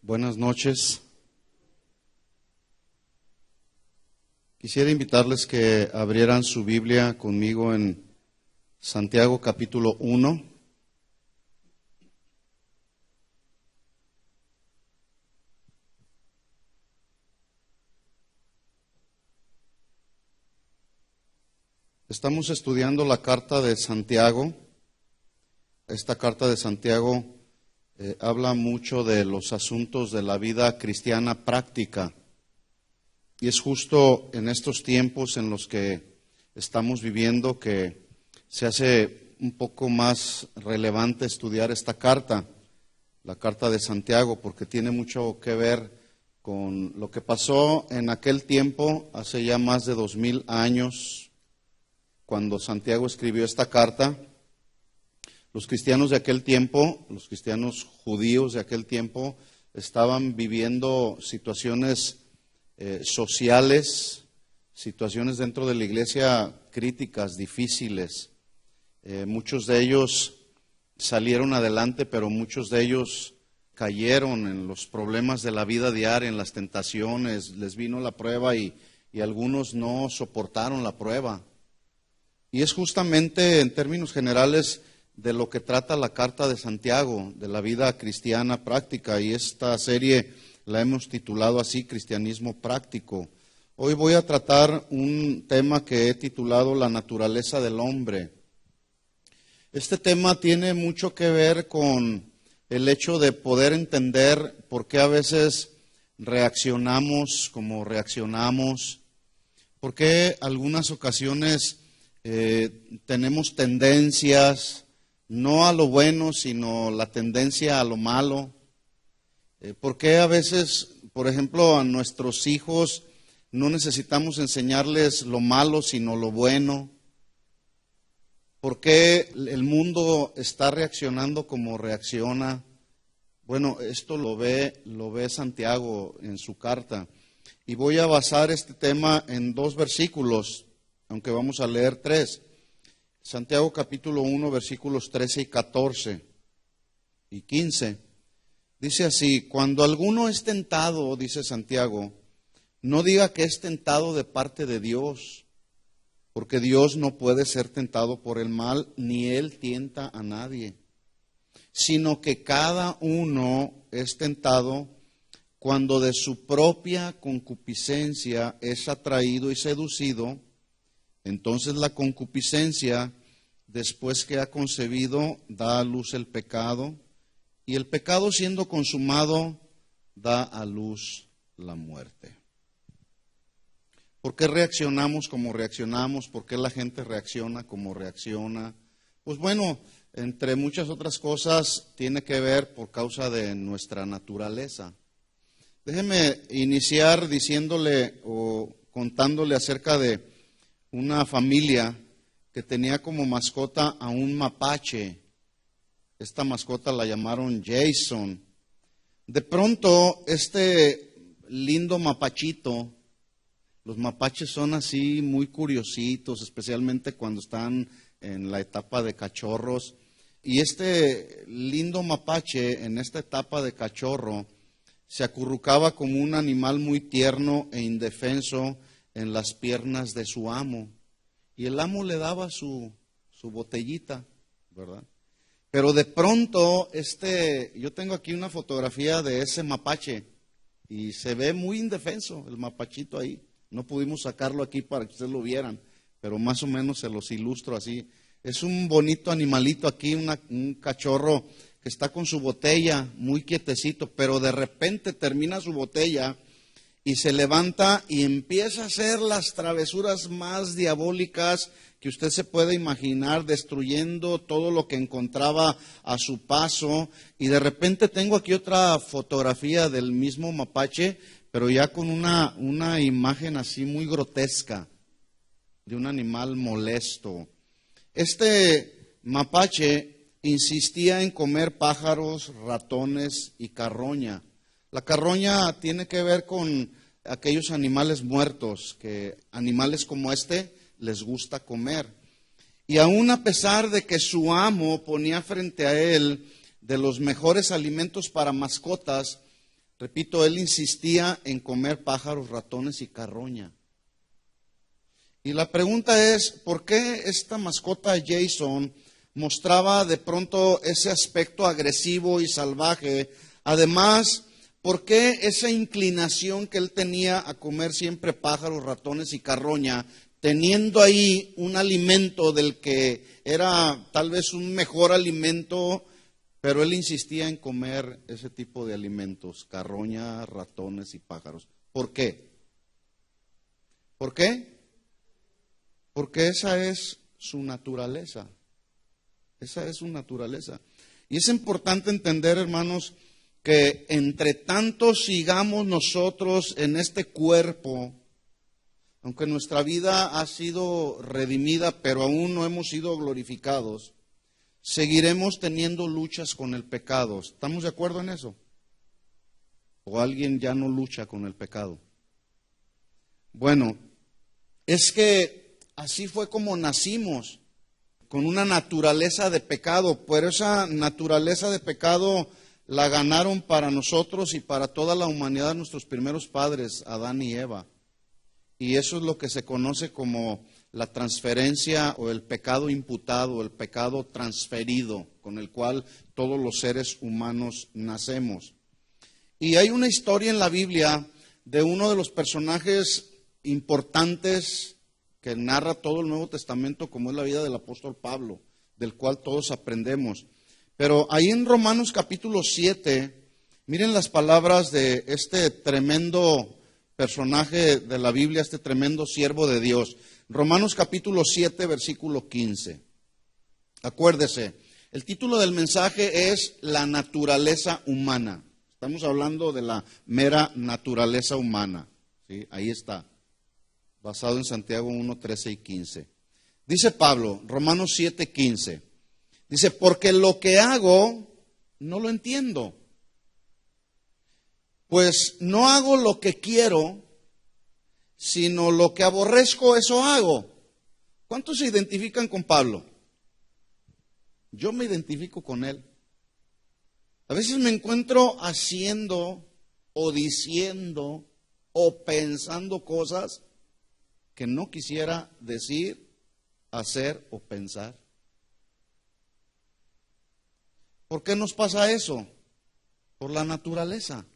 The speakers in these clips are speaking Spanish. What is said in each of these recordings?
Buenas noches. Quisiera invitarles que abrieran su Biblia conmigo en Santiago capítulo 1. Estamos estudiando la carta de Santiago. Esta carta de Santiago habla mucho de los asuntos de la vida cristiana práctica. Y es justo en estos tiempos en los que estamos viviendo que se hace un poco más relevante estudiar esta carta, la carta de Santiago, porque tiene mucho que ver con lo que pasó en aquel tiempo, hace ya más de 2000 años, cuando Santiago escribió esta carta. Los cristianos de aquel tiempo, los cristianos judíos de aquel tiempo, estaban viviendo situaciones sociales, situaciones dentro de la iglesia críticas, difíciles. Muchos de ellos salieron adelante, pero muchos de ellos cayeron en los problemas de la vida diaria, en las tentaciones, les vino la prueba y algunos no soportaron la prueba. Y es justamente en términos generales de lo que trata la carta de Santiago, de la vida cristiana práctica, y esta serie la hemos titulado así, Cristianismo Práctico. Hoy voy a tratar un tema que he titulado La naturaleza del hombre. Este tema tiene mucho que ver con el hecho de poder entender por qué a veces reaccionamos como reaccionamos, por qué algunas ocasiones tenemos tendencias, no a lo bueno, sino la tendencia a lo malo. ¿Por qué a veces, por ejemplo, a nuestros hijos no necesitamos enseñarles lo malo, sino lo bueno? ¿Por qué el mundo está reaccionando como reacciona? Bueno, esto lo ve Santiago en su carta. Y voy a basar este tema en 2 versículos, aunque vamos a leer 3. Santiago capítulo 1, versículos 13 y 14 y 15. Dice así: cuando alguno es tentado, dice Santiago, no diga que es tentado de parte de Dios, porque Dios no puede ser tentado por el mal, ni Él tienta a nadie, sino que cada uno es tentado cuando de su propia concupiscencia es atraído y seducido. Entonces la concupiscencia, después que ha concebido, da a luz el pecado, y el pecado, siendo consumado, da a luz la muerte. ¿Por qué reaccionamos como reaccionamos? ¿Por qué la gente reacciona como reacciona? Pues bueno, entre muchas otras cosas, tiene que ver por causa de nuestra naturaleza. Déjeme iniciar diciéndole o contándole acerca de una familia que tenía como mascota a un mapache. Esta mascota la llamaron Jason. De pronto, este lindo mapachito, los mapaches son así muy curiositos, especialmente cuando están en la etapa de cachorros. Y este lindo mapache, en esta etapa de cachorro, se acurrucaba como un animal muy tierno e indefenso en las piernas de su amo. Y el amo le daba su botellita, ¿verdad? Pero de pronto, yo tengo aquí una fotografía de ese mapache y se ve muy indefenso el mapachito ahí. No pudimos sacarlo aquí para que ustedes lo vieran, pero más o menos se los ilustro así. Es un bonito animalito aquí, un cachorro que está con su botella muy quietecito, pero de repente termina su botella y se levanta y empieza a hacer las travesuras más diabólicas que usted se puede imaginar, destruyendo todo lo que encontraba a su paso. Y de repente tengo aquí otra fotografía del mismo mapache, pero ya con una imagen así muy grotesca, de un animal molesto. Este mapache insistía en comer pájaros, ratones y carroña. La carroña tiene que ver con aquellos animales muertos, que animales como este les gusta comer. Y aún a pesar de que su amo ponía frente a él de los mejores alimentos para mascotas, Repito, él insistía en comer pájaros, ratones y carroña. Y la pregunta es, ¿por qué esta mascota Jason mostraba de pronto ese aspecto agresivo y salvaje? Además, ¿por qué esa inclinación que él tenía a comer siempre pájaros, ratones y carroña, teniendo ahí un alimento del que era tal vez un mejor alimento, pero él insistía en comer ese tipo de alimentos, carroña, ratones y pájaros? ¿Por qué? ¿Por qué? Porque esa es su naturaleza. Esa es su naturaleza. Y es importante entender, hermanos, que entre tanto sigamos nosotros en este cuerpo, aunque nuestra vida ha sido redimida, pero aún no hemos sido glorificados, seguiremos teniendo luchas con el pecado. ¿Estamos de acuerdo en eso? ¿O alguien ya no lucha con el pecado? Bueno, es que así fue como nacimos, con una naturaleza de pecado, pero esa naturaleza de pecado la ganaron para nosotros y para toda la humanidad nuestros primeros padres, Adán y Eva. Y eso es lo que se conoce como la transferencia o el pecado imputado, el pecado transferido, con el cual todos los seres humanos nacemos. Y hay una historia en la Biblia de uno de los personajes importantes que narra todo el Nuevo Testamento, como es la vida del apóstol Pablo, del cual todos aprendemos. Pero ahí en Romanos capítulo 7, miren las palabras de este tremendo personaje de la Biblia, este tremendo siervo de Dios. Romanos capítulo 7, versículo 15. Acuérdese, el título del mensaje es La naturaleza humana. Estamos hablando de la mera naturaleza humana. ¿Sí? Ahí está, basado en Santiago 1, 13 y 15. Dice Pablo, Romanos 7, 15. Dice, porque lo que hago no lo entiendo. Pues no hago lo que quiero, sino lo que aborrezco, eso hago. ¿Cuántos se identifican con Pablo? Yo me identifico con él. A veces me encuentro haciendo o diciendo o pensando cosas que no quisiera decir, hacer o pensar. ¿Por qué nos pasa eso? Por la naturaleza.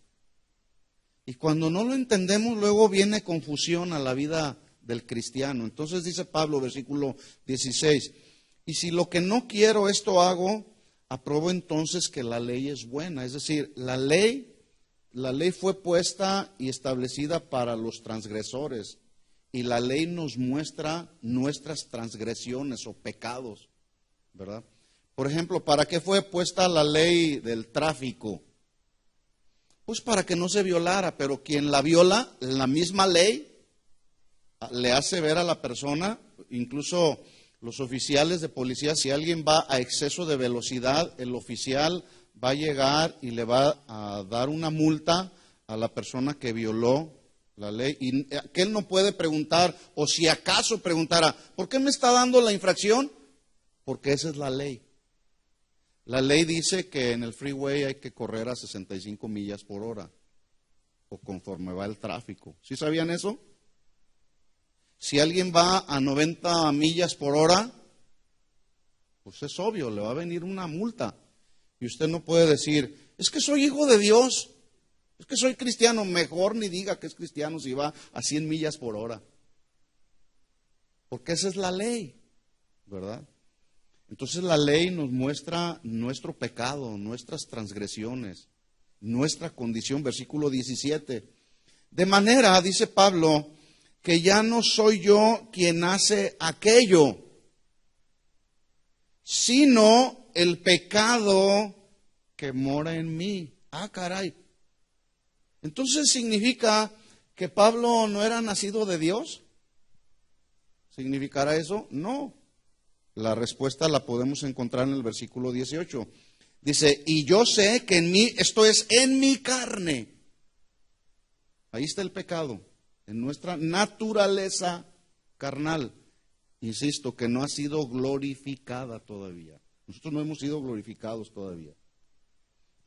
Y cuando no lo entendemos, luego viene confusión a la vida del cristiano. Entonces dice Pablo, versículo 16, y si lo que no quiero esto hago, apruebo entonces que la ley es buena. Es decir, la ley fue puesta y establecida para los transgresores. Y la ley nos muestra nuestras transgresiones o pecados, ¿verdad? Por ejemplo, ¿para qué fue puesta la ley del tráfico? Pues para que no se violara, pero quien la viola, la misma ley le hace ver a la persona, incluso los oficiales de policía, si alguien va a exceso de velocidad, el oficial va a llegar y le va a dar una multa a la persona que violó la ley. Y aquel no puede preguntar, o si acaso preguntara, ¿por qué me está dando la infracción? Porque esa es la ley. La ley dice que en el freeway hay que correr a 65 millas por hora, o conforme va el tráfico. ¿Sí sabían eso? Si alguien va a 90 millas por hora, pues es obvio, le va a venir una multa. Y usted no puede decir, es que soy hijo de Dios, es que soy cristiano. Mejor ni diga que es cristiano si va a 100 millas por hora. Porque esa es la ley, ¿verdad? Entonces la ley nos muestra nuestro pecado, nuestras transgresiones, nuestra condición. Versículo 17. De manera, dice Pablo, que ya no soy yo quien hace aquello, sino el pecado que mora en mí. Ah, caray. Entonces significa que Pablo no era nacido de Dios. ¿Significará eso? No. La respuesta la podemos encontrar en el versículo 18. Dice, y yo sé que en mí, esto es, en mi carne. Ahí está el pecado, en nuestra naturaleza carnal. Insisto, que no ha sido glorificada todavía. Nosotros no hemos sido glorificados todavía.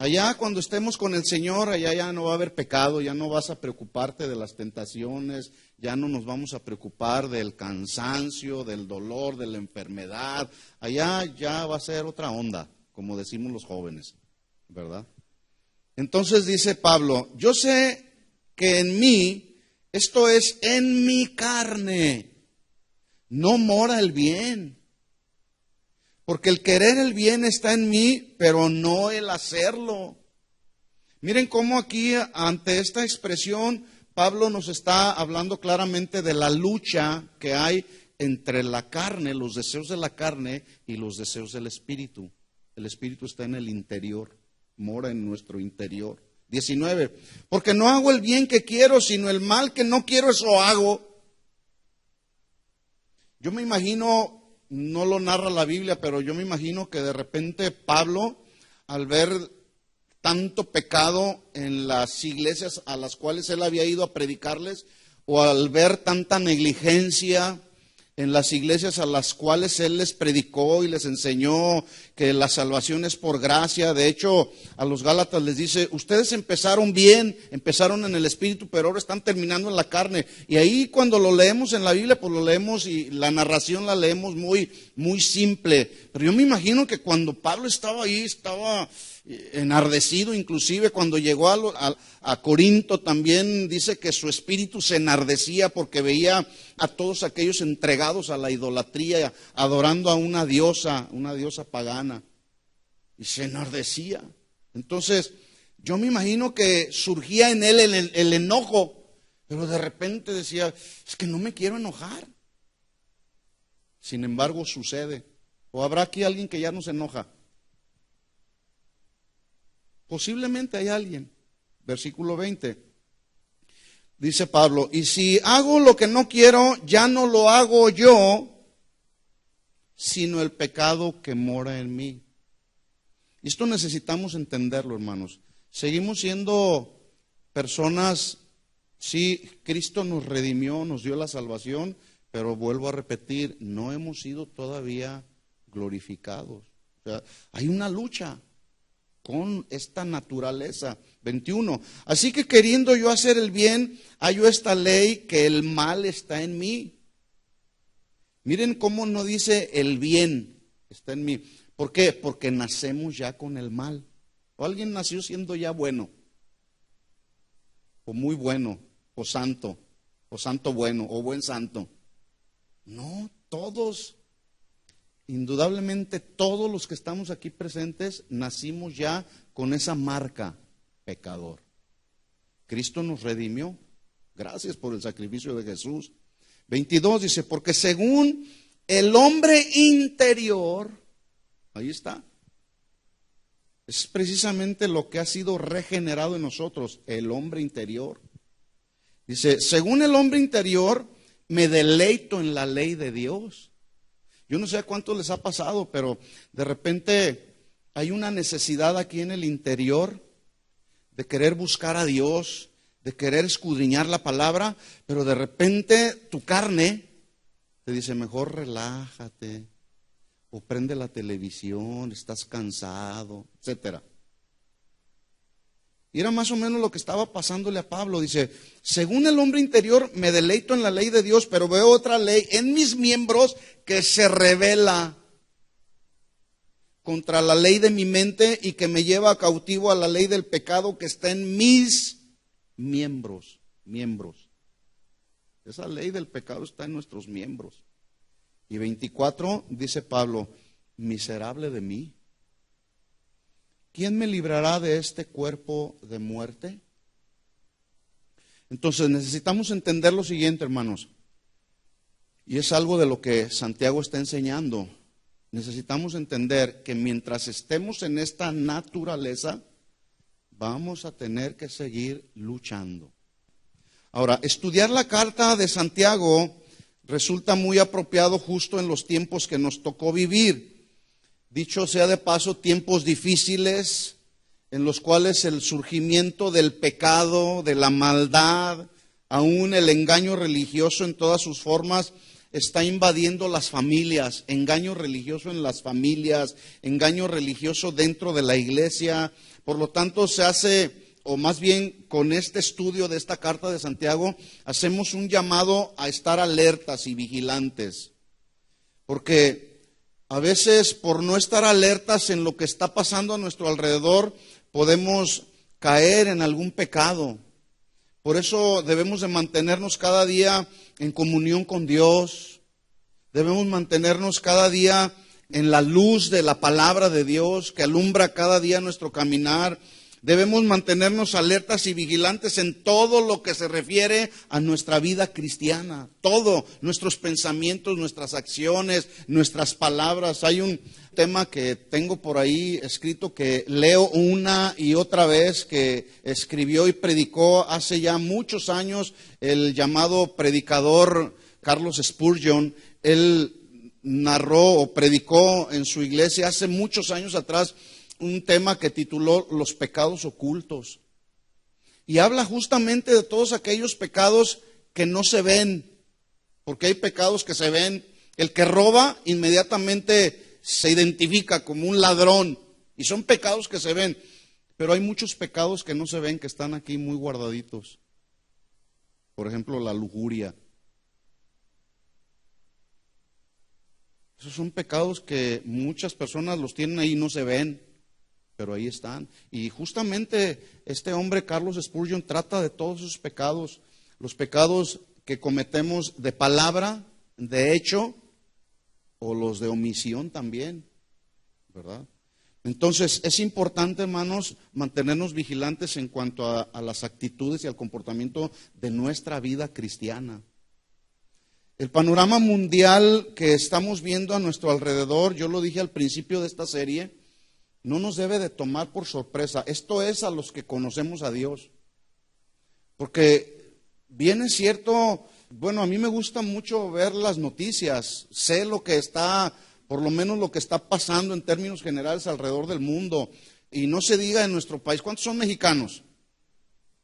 Allá cuando estemos con el Señor, allá ya no va a haber pecado, ya no vas a preocuparte de las tentaciones, ya no nos vamos a preocupar del cansancio, del dolor, de la enfermedad. Allá ya va a ser otra onda, como decimos los jóvenes, ¿verdad? Entonces dice Pablo, yo sé que en mí, esto es en mi carne, no mora el bien. Porque el querer el bien está en mí, pero no el hacerlo. Miren cómo aquí, ante esta expresión, Pablo nos está hablando claramente de la lucha que hay entre la carne, los deseos de la carne y los deseos del espíritu. El espíritu está en el interior, mora en nuestro interior. 19. Porque no hago el bien que quiero, sino el mal que no quiero, eso hago. Yo me imagino, no lo narra la Biblia, pero yo me imagino que de repente Pablo, al ver tanto pecado en las iglesias a las cuales él había ido a predicarles, o al ver tanta negligencia en las iglesias a las cuales él les predicó y les enseñó que la salvación es por gracia. De hecho, a los Gálatas les dice, ustedes empezaron bien, empezaron en el espíritu, pero ahora están terminando en la carne. Y ahí cuando lo leemos en la Biblia, pues lo leemos y la narración la leemos muy, muy simple. Pero yo me imagino que cuando Pablo estaba ahí, estaba enardecido, inclusive cuando llegó a Corinto también dice que su espíritu se enardecía porque veía a todos aquellos entregados a la idolatría, adorando a una diosa pagana, y se enardecía. Entonces, yo me imagino que surgía en él el enojo, pero de repente decía, es que no me quiero enojar. Sin embargo, sucede. ¿O habrá aquí alguien que ya no se enoja? Posiblemente hay alguien. Versículo 20. Dice Pablo, y si hago lo que no quiero, ya no lo hago yo, sino el pecado que mora en mí. Y esto necesitamos entenderlo, hermanos. Seguimos siendo personas, sí, Cristo nos redimió, nos dio la salvación, pero vuelvo a repetir, no hemos sido todavía glorificados. O sea, hay una lucha con esta naturaleza. 21. Así que queriendo yo hacer el bien, hallo esta ley que el mal está en mí. Miren cómo no dice el bien está en mí. ¿Por qué? Porque nacemos ya con el mal. O alguien nació siendo ya bueno, o muy bueno, o santo bueno, o buen santo. No, todos. Indudablemente todos los que estamos aquí presentes nacimos ya con esa marca, pecador. Cristo nos redimió. Gracias por el sacrificio de Jesús. 22 dice, porque según el hombre interior, ahí está. Es precisamente lo que ha sido regenerado en nosotros, el hombre interior. Dice, según el hombre interior, me deleito en la ley de Dios. Yo no sé a cuánto les ha pasado, pero de repente hay una necesidad aquí en el interior de querer buscar a Dios, de querer escudriñar la palabra, pero de repente tu carne te dice, mejor relájate, o prende la televisión, estás cansado, etcétera. Y era más o menos lo que estaba pasándole a Pablo. Dice, según el hombre interior me deleito en la ley de Dios, pero veo otra ley en mis miembros que se rebela contra la ley de mi mente y que me lleva cautivo a la ley del pecado que está en mis miembros. Esa ley del pecado está en nuestros miembros. Y 24 dice Pablo, miserable de mí. ¿Quién me librará de este cuerpo de muerte? Entonces necesitamos entender lo siguiente, hermanos. Y es algo de lo que Santiago está enseñando. Necesitamos entender que mientras estemos en esta naturaleza, vamos a tener que seguir luchando. Ahora, estudiar la carta de Santiago resulta muy apropiado justo en los tiempos que nos tocó vivir. Dicho sea de paso, tiempos difíciles en los cuales el surgimiento del pecado, de la maldad, aún el engaño religioso en todas sus formas, está invadiendo las familias. Engaño religioso en las familias, engaño religioso dentro de la iglesia, Por lo tanto, se hace, o más bien con este estudio de esta carta de Santiago, hacemos un llamado a estar alertas y vigilantes. Porque a veces, por no estar alertas en lo que está pasando a nuestro alrededor, podemos caer en algún pecado. Por eso debemos de mantenernos cada día en comunión con Dios. Debemos mantenernos cada día en la luz de la palabra de Dios que alumbra cada día nuestro caminar. Debemos mantenernos alertas y vigilantes en todo lo que se refiere a nuestra vida cristiana. Todo, nuestros pensamientos, nuestras acciones, nuestras palabras. Hay un tema que tengo por ahí escrito que leo una y otra vez, que escribió y predicó hace ya muchos años el llamado predicador Carlos Spurgeon. Él narró o predicó en su iglesia hace muchos años atrás un tema que tituló Los pecados ocultos. Y habla justamente de todos aquellos pecados que no se ven, porque hay pecados que se ven. El que roba inmediatamente se identifica como un ladrón, y son pecados que se ven, pero hay muchos pecados que no se ven, que están aquí muy guardaditos. Por ejemplo, la lujuria. Esos son pecados que muchas personas los tienen ahí y no se ven, pero ahí están. Y justamente este hombre, Carlos Spurgeon, trata de todos esos pecados, los pecados que cometemos de palabra, de hecho, o los de omisión también, ¿verdad? Entonces, es importante, hermanos, mantenernos vigilantes en cuanto a las actitudes y al comportamiento de nuestra vida cristiana. El panorama mundial que estamos viendo a nuestro alrededor, yo lo dije al principio de esta serie, no nos debe de tomar por sorpresa. Esto es a los que conocemos a Dios. Porque bien es cierto, bueno, a mí me gusta mucho ver las noticias, sé lo que está, por lo menos lo que está pasando en términos generales alrededor del mundo. Y no se diga en nuestro país, ¿cuántos son mexicanos?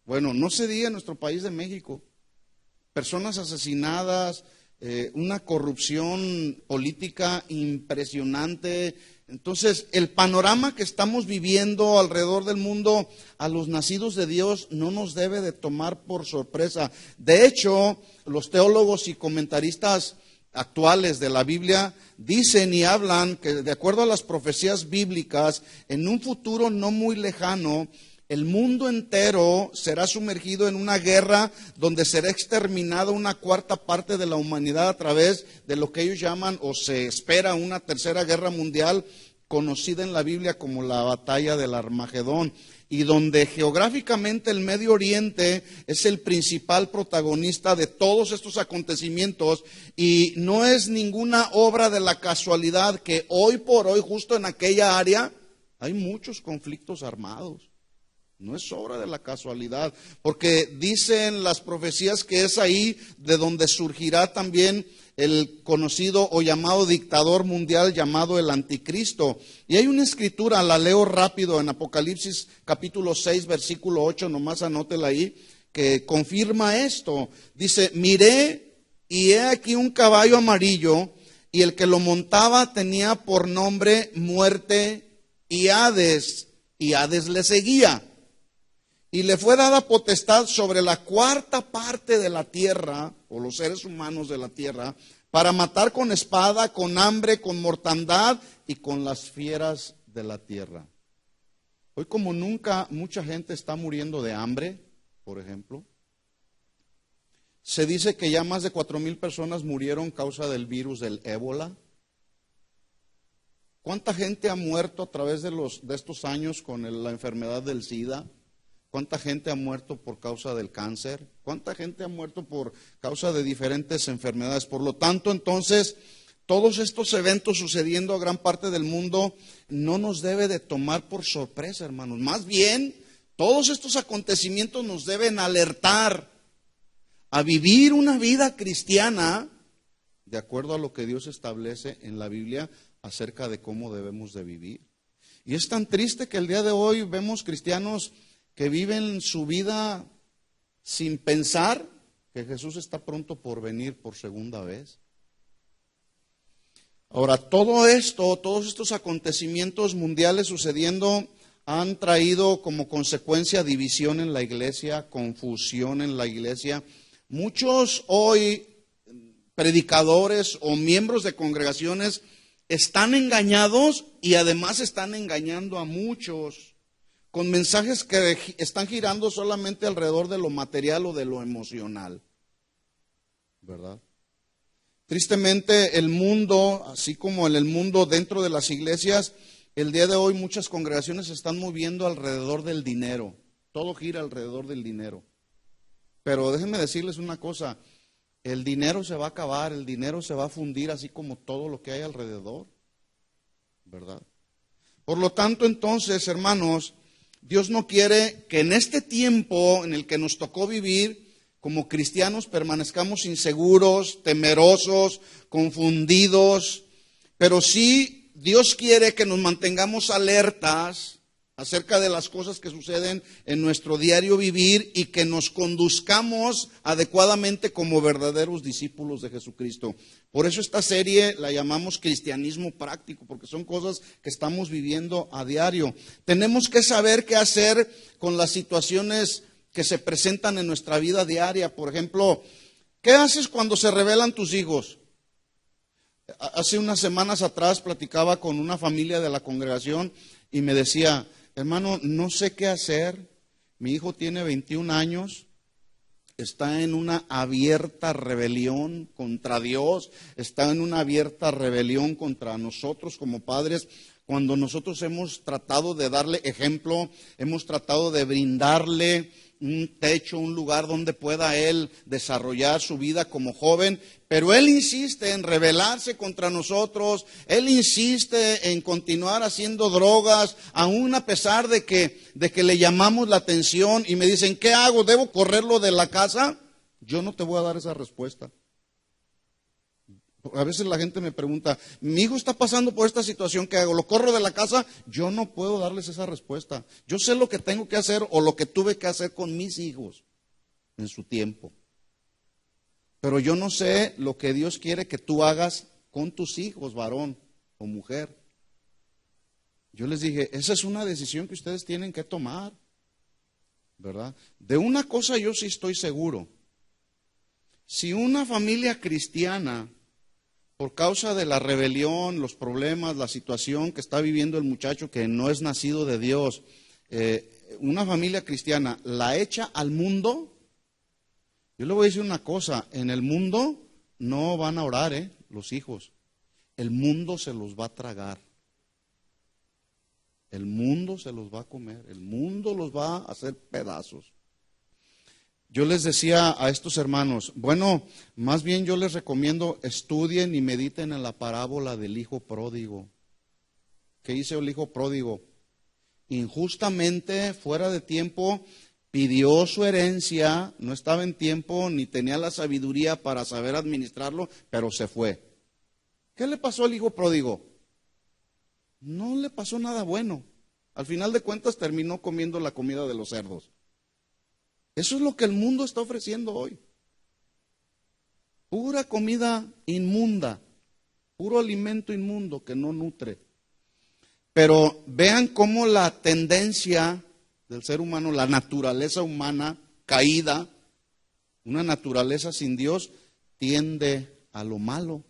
Bueno, no se diga en nuestro país de México. Personas asesinadas, una corrupción política impresionante. Entonces, el panorama que estamos viviendo alrededor del mundo a los nacidos de Dios no nos debe de tomar por sorpresa. De hecho, los teólogos y comentaristas actuales de la Biblia dicen y hablan que, de acuerdo a las profecías bíblicas, en un futuro no muy lejano, el mundo entero será sumergido en una guerra donde será exterminada una cuarta parte de la humanidad a través de lo que ellos llaman, o se espera, una tercera guerra mundial, conocida en la Biblia como la batalla del Armagedón, y donde geográficamente el Medio Oriente es el principal protagonista de todos estos acontecimientos, y no es ninguna obra de la casualidad que hoy por hoy, justo en aquella área, hay muchos conflictos armados. No es obra de la casualidad, porque dicen las profecías que es ahí de donde surgirá también el conocido o llamado dictador mundial llamado el Anticristo. Y hay una escritura, la leo rápido, en Apocalipsis capítulo 6, versículo 8, nomás anótela ahí, que confirma esto. Dice, miré y he aquí un caballo amarillo, y el que lo montaba tenía por nombre Muerte y Hades le seguía. Y le fue dada potestad sobre la cuarta parte de la tierra, o los seres humanos de la tierra, para matar con espada, con hambre, con mortandad y con las fieras de la tierra. Hoy, como nunca, mucha gente está muriendo de hambre, por ejemplo. Se dice que ya más de 4,000 personas murieron a causa del virus del ébola. ¿Cuánta gente ha muerto a través de estos años con la enfermedad del SIDA? ¿Cuánta gente ha muerto por causa del cáncer? ¿Cuánta gente ha muerto por causa de diferentes enfermedades? Por lo tanto, entonces, todos estos eventos sucediendo a gran parte del mundo no nos debe de tomar por sorpresa, hermanos. Más bien, todos estos acontecimientos nos deben alertar a vivir una vida cristiana de acuerdo a lo que Dios establece en la Biblia acerca de cómo debemos de vivir. Y es tan triste que el día de hoy vemos cristianos que viven su vida sin pensar que Jesús está pronto por venir por segunda vez. Ahora, todo esto, todos estos acontecimientos mundiales sucediendo han traído como consecuencia división en la iglesia, confusión en la iglesia. Muchos hoy predicadores o miembros de congregaciones están engañados y además están engañando a muchos con mensajes que están girando solamente alrededor de lo material o de lo emocional, ¿verdad? Tristemente el mundo, así como en el mundo dentro de las iglesias, el día de hoy muchas congregaciones se están moviendo alrededor del dinero. Todo gira alrededor del dinero. Pero déjenme decirles una cosa, el dinero se va a acabar, el dinero se va a fundir así como todo lo que hay alrededor, ¿verdad? Por lo tanto, entonces, hermanos, Dios no quiere que en este tiempo en el que nos tocó vivir, como cristianos permanezcamos inseguros, temerosos, confundidos, pero sí Dios quiere que nos mantengamos alertas acerca de las cosas que suceden en nuestro diario vivir y que nos conduzcamos adecuadamente como verdaderos discípulos de Jesucristo. Por eso esta serie la llamamos Cristianismo Práctico, porque son cosas que estamos viviendo a diario. Tenemos que saber qué hacer con las situaciones que se presentan en nuestra vida diaria. Por ejemplo, ¿qué haces cuando se rebelan tus hijos? Hace unas semanas atrás platicaba con una familia de la congregación y me decía: hermano, no sé qué hacer. Mi hijo tiene 21 años, está en una abierta rebelión contra Dios, está en una abierta rebelión contra nosotros como padres, cuando nosotros hemos tratado de darle ejemplo, hemos tratado de brindarle un techo, un lugar donde pueda él desarrollar su vida como joven, pero él insiste en rebelarse contra nosotros, él insiste en continuar haciendo drogas, aún a pesar de que le llamamos la atención y me dicen: ¿qué hago? ¿Debo correrlo de la casa? Yo no te voy a dar esa respuesta. A veces la gente me pregunta: mi hijo está pasando por esta situación, ¿qué hago? ¿Lo corro de la casa? Yo no puedo darles esa respuesta. Yo sé lo que tengo que hacer o lo que tuve que hacer con mis hijos en su tiempo. Pero yo no sé lo que Dios quiere que tú hagas con tus hijos, varón o mujer. Yo les dije: esa es una decisión que ustedes tienen que tomar, ¿verdad? De una cosa yo sí estoy seguro. Si una familia cristiana, por causa de la rebelión, los problemas, la situación que está viviendo el muchacho que no es nacido de Dios, una familia cristiana la echa al mundo, yo le voy a decir una cosa: en el mundo no van a orar, los hijos. El mundo se los va a tragar. El mundo se los va a comer. El mundo los va a hacer pedazos. Yo les decía a estos hermanos: bueno, más bien yo les recomiendo estudien y mediten en la parábola del hijo pródigo. ¿Qué hizo el hijo pródigo? Injustamente, fuera de tiempo, pidió su herencia, no estaba en tiempo ni tenía la sabiduría para saber administrarlo, pero se fue. ¿Qué le pasó al hijo pródigo? No le pasó nada bueno. Al final de cuentas terminó comiendo la comida de los cerdos. Eso es lo que el mundo está ofreciendo hoy. Pura comida inmunda, puro alimento inmundo que no nutre. Pero vean cómo la tendencia del ser humano, la naturaleza humana caída, una naturaleza sin Dios, tiende a lo malo,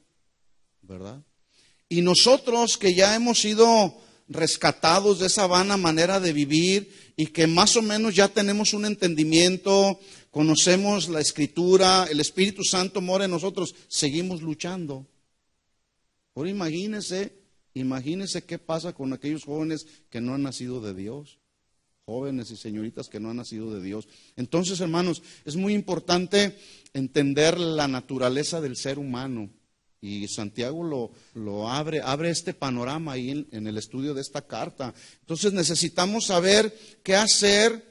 ¿verdad? Y nosotros que ya hemos sido rescatados de esa vana manera de vivir y que más o menos ya tenemos un entendimiento, conocemos la Escritura, el Espíritu Santo mora en nosotros, seguimos luchando. Ahora imagínense qué pasa con aquellos jóvenes que no han nacido de Dios, jóvenes y señoritas que no han nacido de Dios. Entonces, hermanos, es muy importante entender la naturaleza del ser humano. Y Santiago lo abre este panorama ahí en el estudio de esta carta. Entonces necesitamos saber qué hacer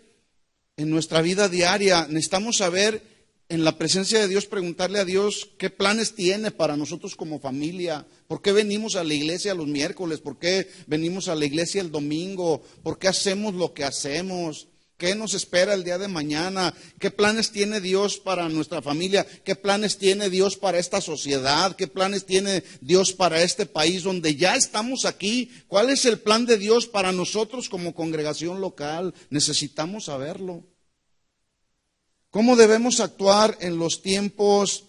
en nuestra vida diaria. Necesitamos saber, en la presencia de Dios, preguntarle a Dios qué planes tiene para nosotros como familia. ¿Por qué venimos a la iglesia los miércoles? ¿Por qué venimos a la iglesia el domingo? ¿Por qué hacemos lo que hacemos? ¿Qué nos espera el día de mañana? ¿Qué planes tiene Dios para nuestra familia? ¿Qué planes tiene Dios para esta sociedad? ¿Qué planes tiene Dios para este país donde ya estamos aquí? ¿Cuál es el plan de Dios para nosotros como congregación local? Necesitamos saberlo. ¿Cómo debemos actuar en los tiempos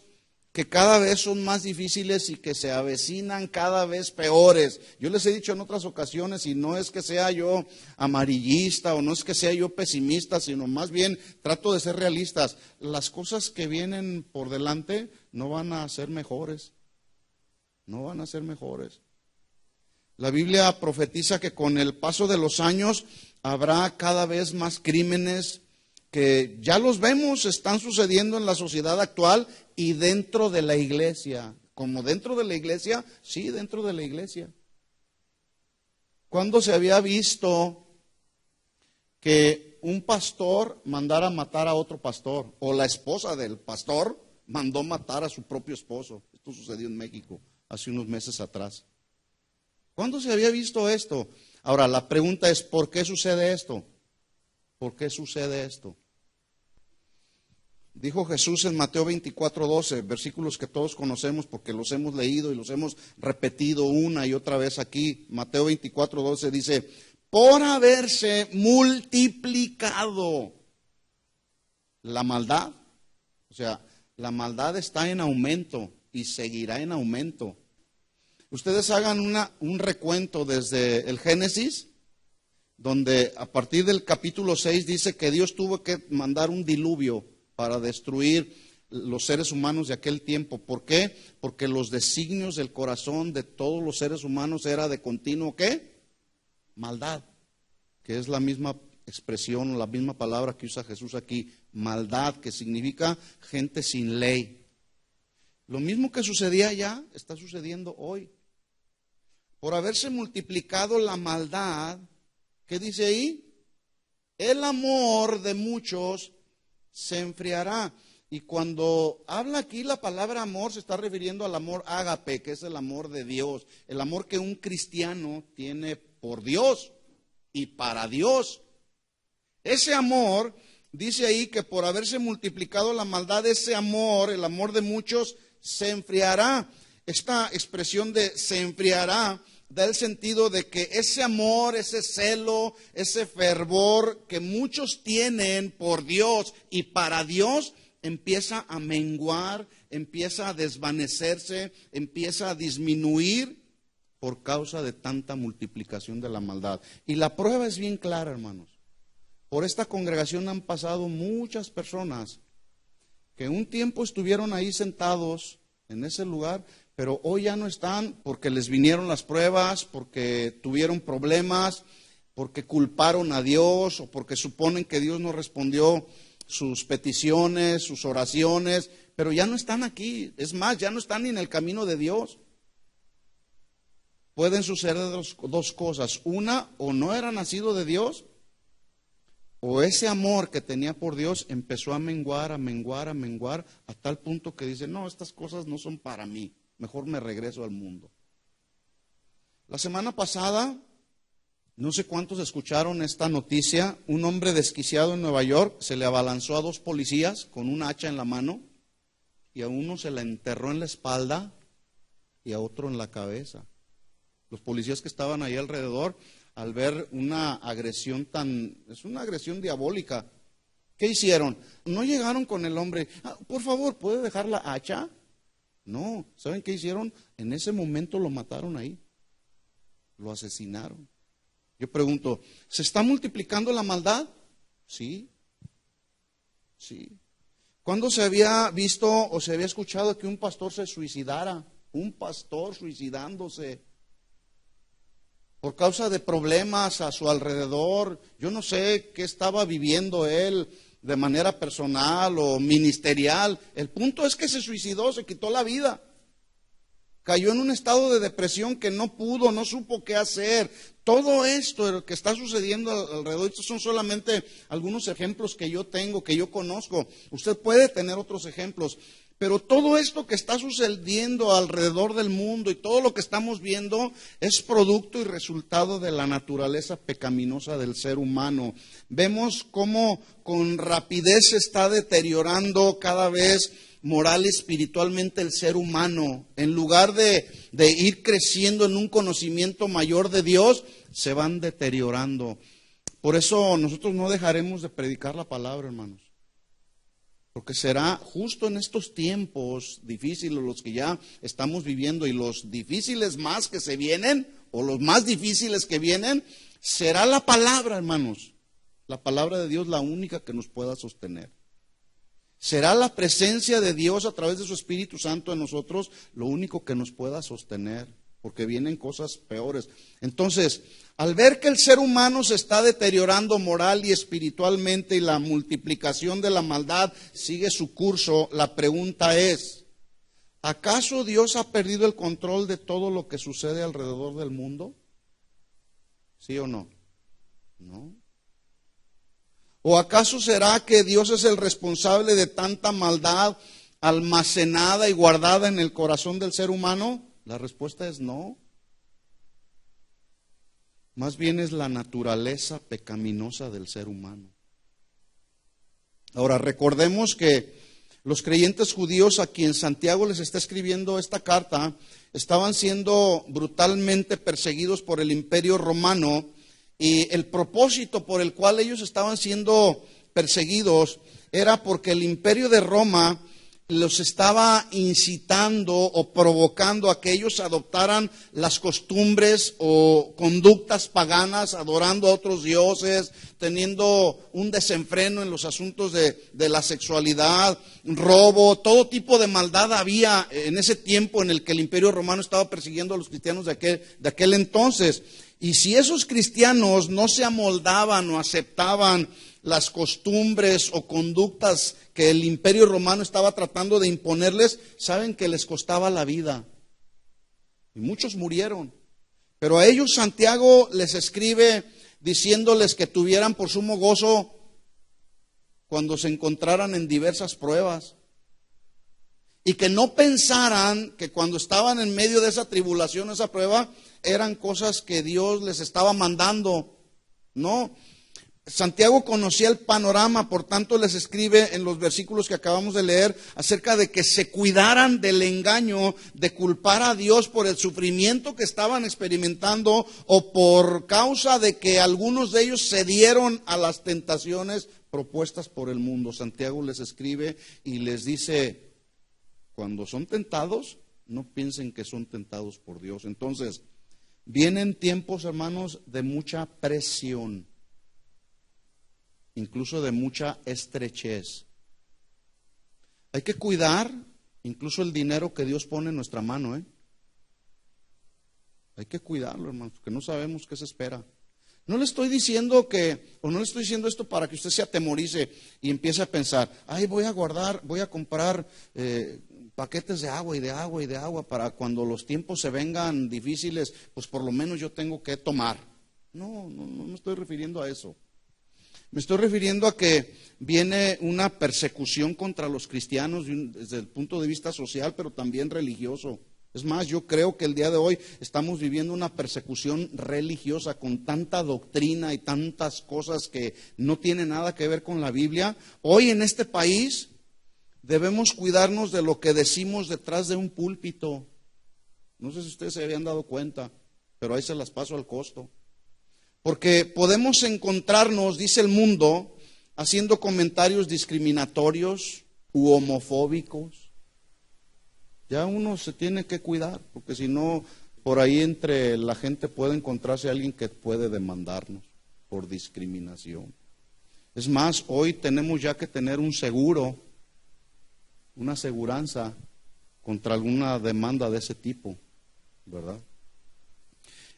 que cada vez son más difíciles y que se avecinan cada vez peores? Yo les he dicho en otras ocasiones, y no es que sea yo amarillista o no es que sea yo pesimista, sino más bien trato de ser realistas. Las cosas que vienen por delante no van a ser mejores. No van a ser mejores. La Biblia profetiza que con el paso de los años habrá cada vez más crímenes que ya los vemos, están sucediendo en la sociedad actual y dentro de la iglesia. Como dentro de la iglesia, sí, dentro de la iglesia. ¿Cuándo se había visto que un pastor mandara matar a otro pastor? O la esposa del pastor mandó matar a su propio esposo. Esto sucedió en México hace unos meses atrás. ¿Cuándo se había visto esto? Ahora, la pregunta es, ¿por qué sucede esto? ¿Por qué sucede esto? Dijo Jesús en Mateo 24:12, versículos que todos conocemos porque los hemos leído y los hemos repetido una y otra vez aquí. Mateo 24:12 dice, por haberse multiplicado la maldad, o sea, la maldad está en aumento y seguirá en aumento. Ustedes hagan un recuento desde el Génesis, donde a partir del capítulo 6 dice que Dios tuvo que mandar un diluvio para destruir los seres humanos de aquel tiempo. ¿Por qué? Porque los designios del corazón de todos los seres humanos era de continuo, ¿qué? Maldad, que es la misma expresión, la misma palabra que usa Jesús aquí, maldad, que significa gente sin ley. Lo mismo que sucedía allá, está sucediendo hoy. Por haberse multiplicado la maldad, ¿qué dice ahí? El amor de muchos se enfriará. Y cuando habla aquí la palabra amor, se está refiriendo al amor ágape, que es el amor de Dios, el amor que un cristiano tiene por Dios y para Dios. Ese amor, dice ahí que por haberse multiplicado la maldad, ese amor, el amor de muchos, se enfriará. Esta expresión de se enfriará da el sentido de que ese amor, ese celo, ese fervor que muchos tienen por Dios y para Dios empieza a menguar, empieza a desvanecerse, empieza a disminuir por causa de tanta multiplicación de la maldad. Y la prueba es bien clara, hermanos. Por esta congregación han pasado muchas personas que un tiempo estuvieron ahí sentados en ese lugar, pero hoy ya no están porque les vinieron las pruebas, porque tuvieron problemas, porque culparon a Dios o porque suponen que Dios no respondió sus peticiones, sus oraciones, pero ya no están aquí. Es más, ya no están ni en el camino de Dios. Pueden suceder dos cosas. Una, o no era nacido de Dios, o ese amor que tenía por Dios empezó a menguar, a tal punto que dice, no, estas cosas no son para mí. Mejor me regreso al mundo. La semana pasada, no sé cuántos escucharon esta noticia, un hombre desquiciado en Nueva York se le abalanzó a dos policías con un hacha en la mano y a uno se la enterró en la espalda y a otro en la cabeza. Los policías que estaban ahí alrededor, al ver una agresión es una agresión diabólica, ¿qué hicieron? No llegaron con el hombre, por favor, ¿puede dejar la hacha? No, ¿saben qué hicieron? En ese momento lo mataron ahí, lo asesinaron. Yo pregunto, ¿se está multiplicando la maldad? Sí, sí. ¿Cuándo se había visto o se había escuchado que un pastor se suicidara? Un pastor suicidándose por causa de problemas a su alrededor. Yo no sé qué estaba viviendo él de manera personal o ministerial. El punto es que se suicidó, se quitó la vida. Cayó en un estado de depresión que no pudo, no supo qué hacer. Todo esto que está sucediendo alrededor, estos son solamente algunos ejemplos que yo tengo, que yo conozco. Usted puede tener otros ejemplos. Pero todo esto que está sucediendo alrededor del mundo y todo lo que estamos viendo es producto y resultado de la naturaleza pecaminosa del ser humano. Vemos cómo con rapidez se está deteriorando cada vez moral y espiritualmente el ser humano. En lugar de ir creciendo en un conocimiento mayor de Dios, se van deteriorando. Por eso nosotros no dejaremos de predicar la palabra, hermanos. Porque será justo en estos tiempos difíciles, los que ya estamos viviendo y los difíciles más que se vienen, o los más difíciles que vienen, será la palabra, hermanos. La palabra de Dios la única que nos pueda sostener. Será la presencia de Dios a través de su Espíritu Santo en nosotros lo único que nos pueda sostener, porque vienen cosas peores. Entonces, al ver que el ser humano se está deteriorando moral y espiritualmente y la multiplicación de la maldad sigue su curso, la pregunta es, ¿acaso Dios ha perdido el control de todo lo que sucede alrededor del mundo? ¿Sí o no? No. ¿O acaso será que Dios es el responsable de tanta maldad almacenada y guardada en el corazón del ser humano? La respuesta es no. Más bien es la naturaleza pecaminosa del ser humano. Ahora, recordemos que los creyentes judíos a quien Santiago les está escribiendo esta carta estaban siendo brutalmente perseguidos por el Imperio Romano, y el propósito por el cual ellos estaban siendo perseguidos era porque el Imperio de Roma los estaba incitando o provocando a que ellos adoptaran las costumbres o conductas paganas, adorando a otros dioses, teniendo un desenfreno en los asuntos de la sexualidad, robo, todo tipo de maldad había en ese tiempo en el que el Imperio Romano estaba persiguiendo a los cristianos de aquel entonces. Y si esos cristianos no se amoldaban o aceptaban las costumbres o conductas que el Imperio Romano estaba tratando de imponerles, saben que les costaba la vida. Y muchos murieron. Pero a ellos Santiago les escribe diciéndoles que tuvieran por sumo gozo cuando se encontraran en diversas pruebas. Y que no pensaran que cuando estaban en medio de esa tribulación, esa prueba, eran cosas que Dios les estaba mandando. No. Santiago conocía el panorama, por tanto les escribe en los versículos que acabamos de leer acerca de que se cuidaran del engaño de culpar a Dios por el sufrimiento que estaban experimentando o por causa de que algunos de ellos cedieron a las tentaciones propuestas por el mundo. Santiago les escribe y les dice, cuando son tentados, no piensen que son tentados por Dios. Entonces, vienen tiempos, hermanos, de mucha presión, incluso de mucha estrechez. Hay que cuidar incluso el dinero que Dios pone en nuestra mano, Hay que cuidarlo, hermanos, porque no sabemos qué se espera. No le estoy diciendo no le estoy diciendo esto para que usted se atemorice y empiece a pensar, voy a guardar, voy a comprar paquetes de agua y de agua y de agua para cuando los tiempos se vengan difíciles, pues por lo menos yo tengo que tomar. No me estoy refiriendo a eso. Me estoy refiriendo a que viene una persecución contra los cristianos desde el punto de vista social, pero también religioso. Es más, yo creo que el día de hoy estamos viviendo una persecución religiosa con tanta doctrina y tantas cosas que no tienen nada que ver con la Biblia. Hoy en este país debemos cuidarnos de lo que decimos detrás de un púlpito. No sé si ustedes se habían dado cuenta, pero ahí se las paso al costo. Porque podemos encontrarnos, dice el mundo, haciendo comentarios discriminatorios u homofóbicos. Ya uno se tiene que cuidar, porque si no, por ahí entre la gente puede encontrarse alguien que puede demandarnos por discriminación. Es más, hoy tenemos ya que tener un seguro, una aseguranza contra alguna demanda de ese tipo, ¿verdad?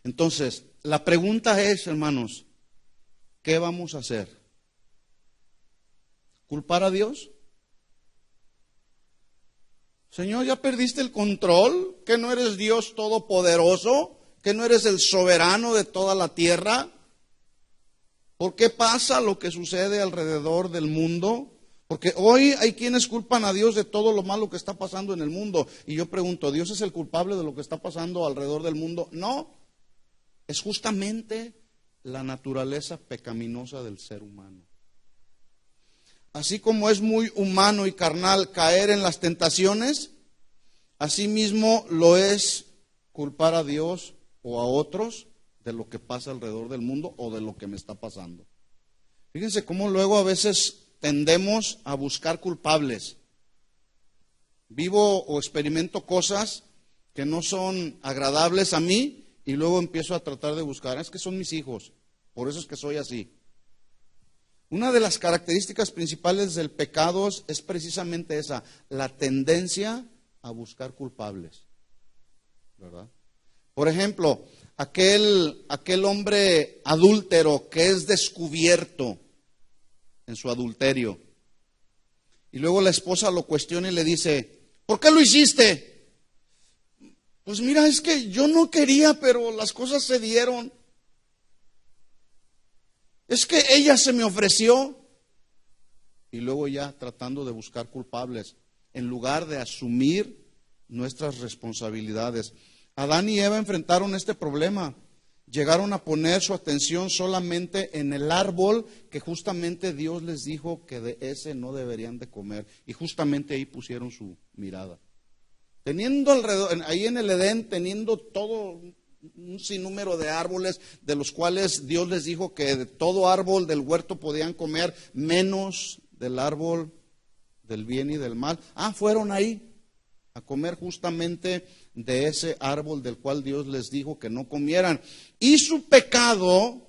Entonces, la pregunta es, hermanos, ¿qué vamos a hacer? ¿Culpar a Dios? Señor, ¿ya perdiste el control? ¿Que no eres Dios todopoderoso? ¿Que no eres el soberano de toda la tierra? ¿Por qué pasa lo que sucede alrededor del mundo? Porque hoy hay quienes culpan a Dios de todo lo malo que está pasando en el mundo. Y yo pregunto, ¿Dios es el culpable de lo que está pasando alrededor del mundo? No, es justamente la naturaleza pecaminosa del ser humano. Así como es muy humano y carnal caer en las tentaciones, asimismo lo es culpar a Dios o a otros de lo que pasa alrededor del mundo o de lo que me está pasando. Fíjense cómo luego a veces tendemos a buscar culpables. Vivo o experimento cosas que no son agradables a mí y luego empiezo a tratar de buscar. Es que son mis hijos, por eso es que soy así. Una de las características principales del pecado es precisamente esa, la tendencia a buscar culpables, ¿verdad? Por ejemplo, aquel hombre adúltero que es descubierto en su adulterio. Y luego la esposa lo cuestiona y le dice, ¿por qué lo hiciste? Pues mira, es que yo no quería, pero las cosas se dieron. Es que ella se me ofreció. Y luego ya tratando de buscar culpables, en lugar de asumir nuestras responsabilidades. Adán y Eva enfrentaron este problema. Llegaron a poner su atención solamente en el árbol que justamente Dios les dijo que de ese no deberían de comer. Y justamente ahí pusieron su mirada. Teniendo alrededor, ahí en el Edén, teniendo todo un sinnúmero de árboles de los cuales Dios les dijo que de todo árbol del huerto podían comer, menos del árbol del bien y del mal. Fueron ahí a comer justamente de ese árbol del cual Dios les dijo que no comieran. Y su pecado,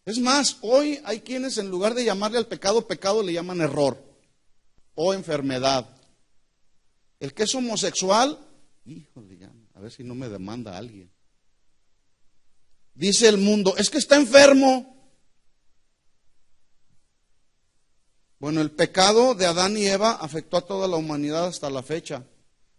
es más, hoy hay quienes en lugar de llamarle al pecado, pecado le llaman error o enfermedad. El que es homosexual, híjole, ya, a ver si no me demanda alguien. Dice el mundo, es que está enfermo. Bueno, el pecado de Adán y Eva afectó a toda la humanidad hasta la fecha,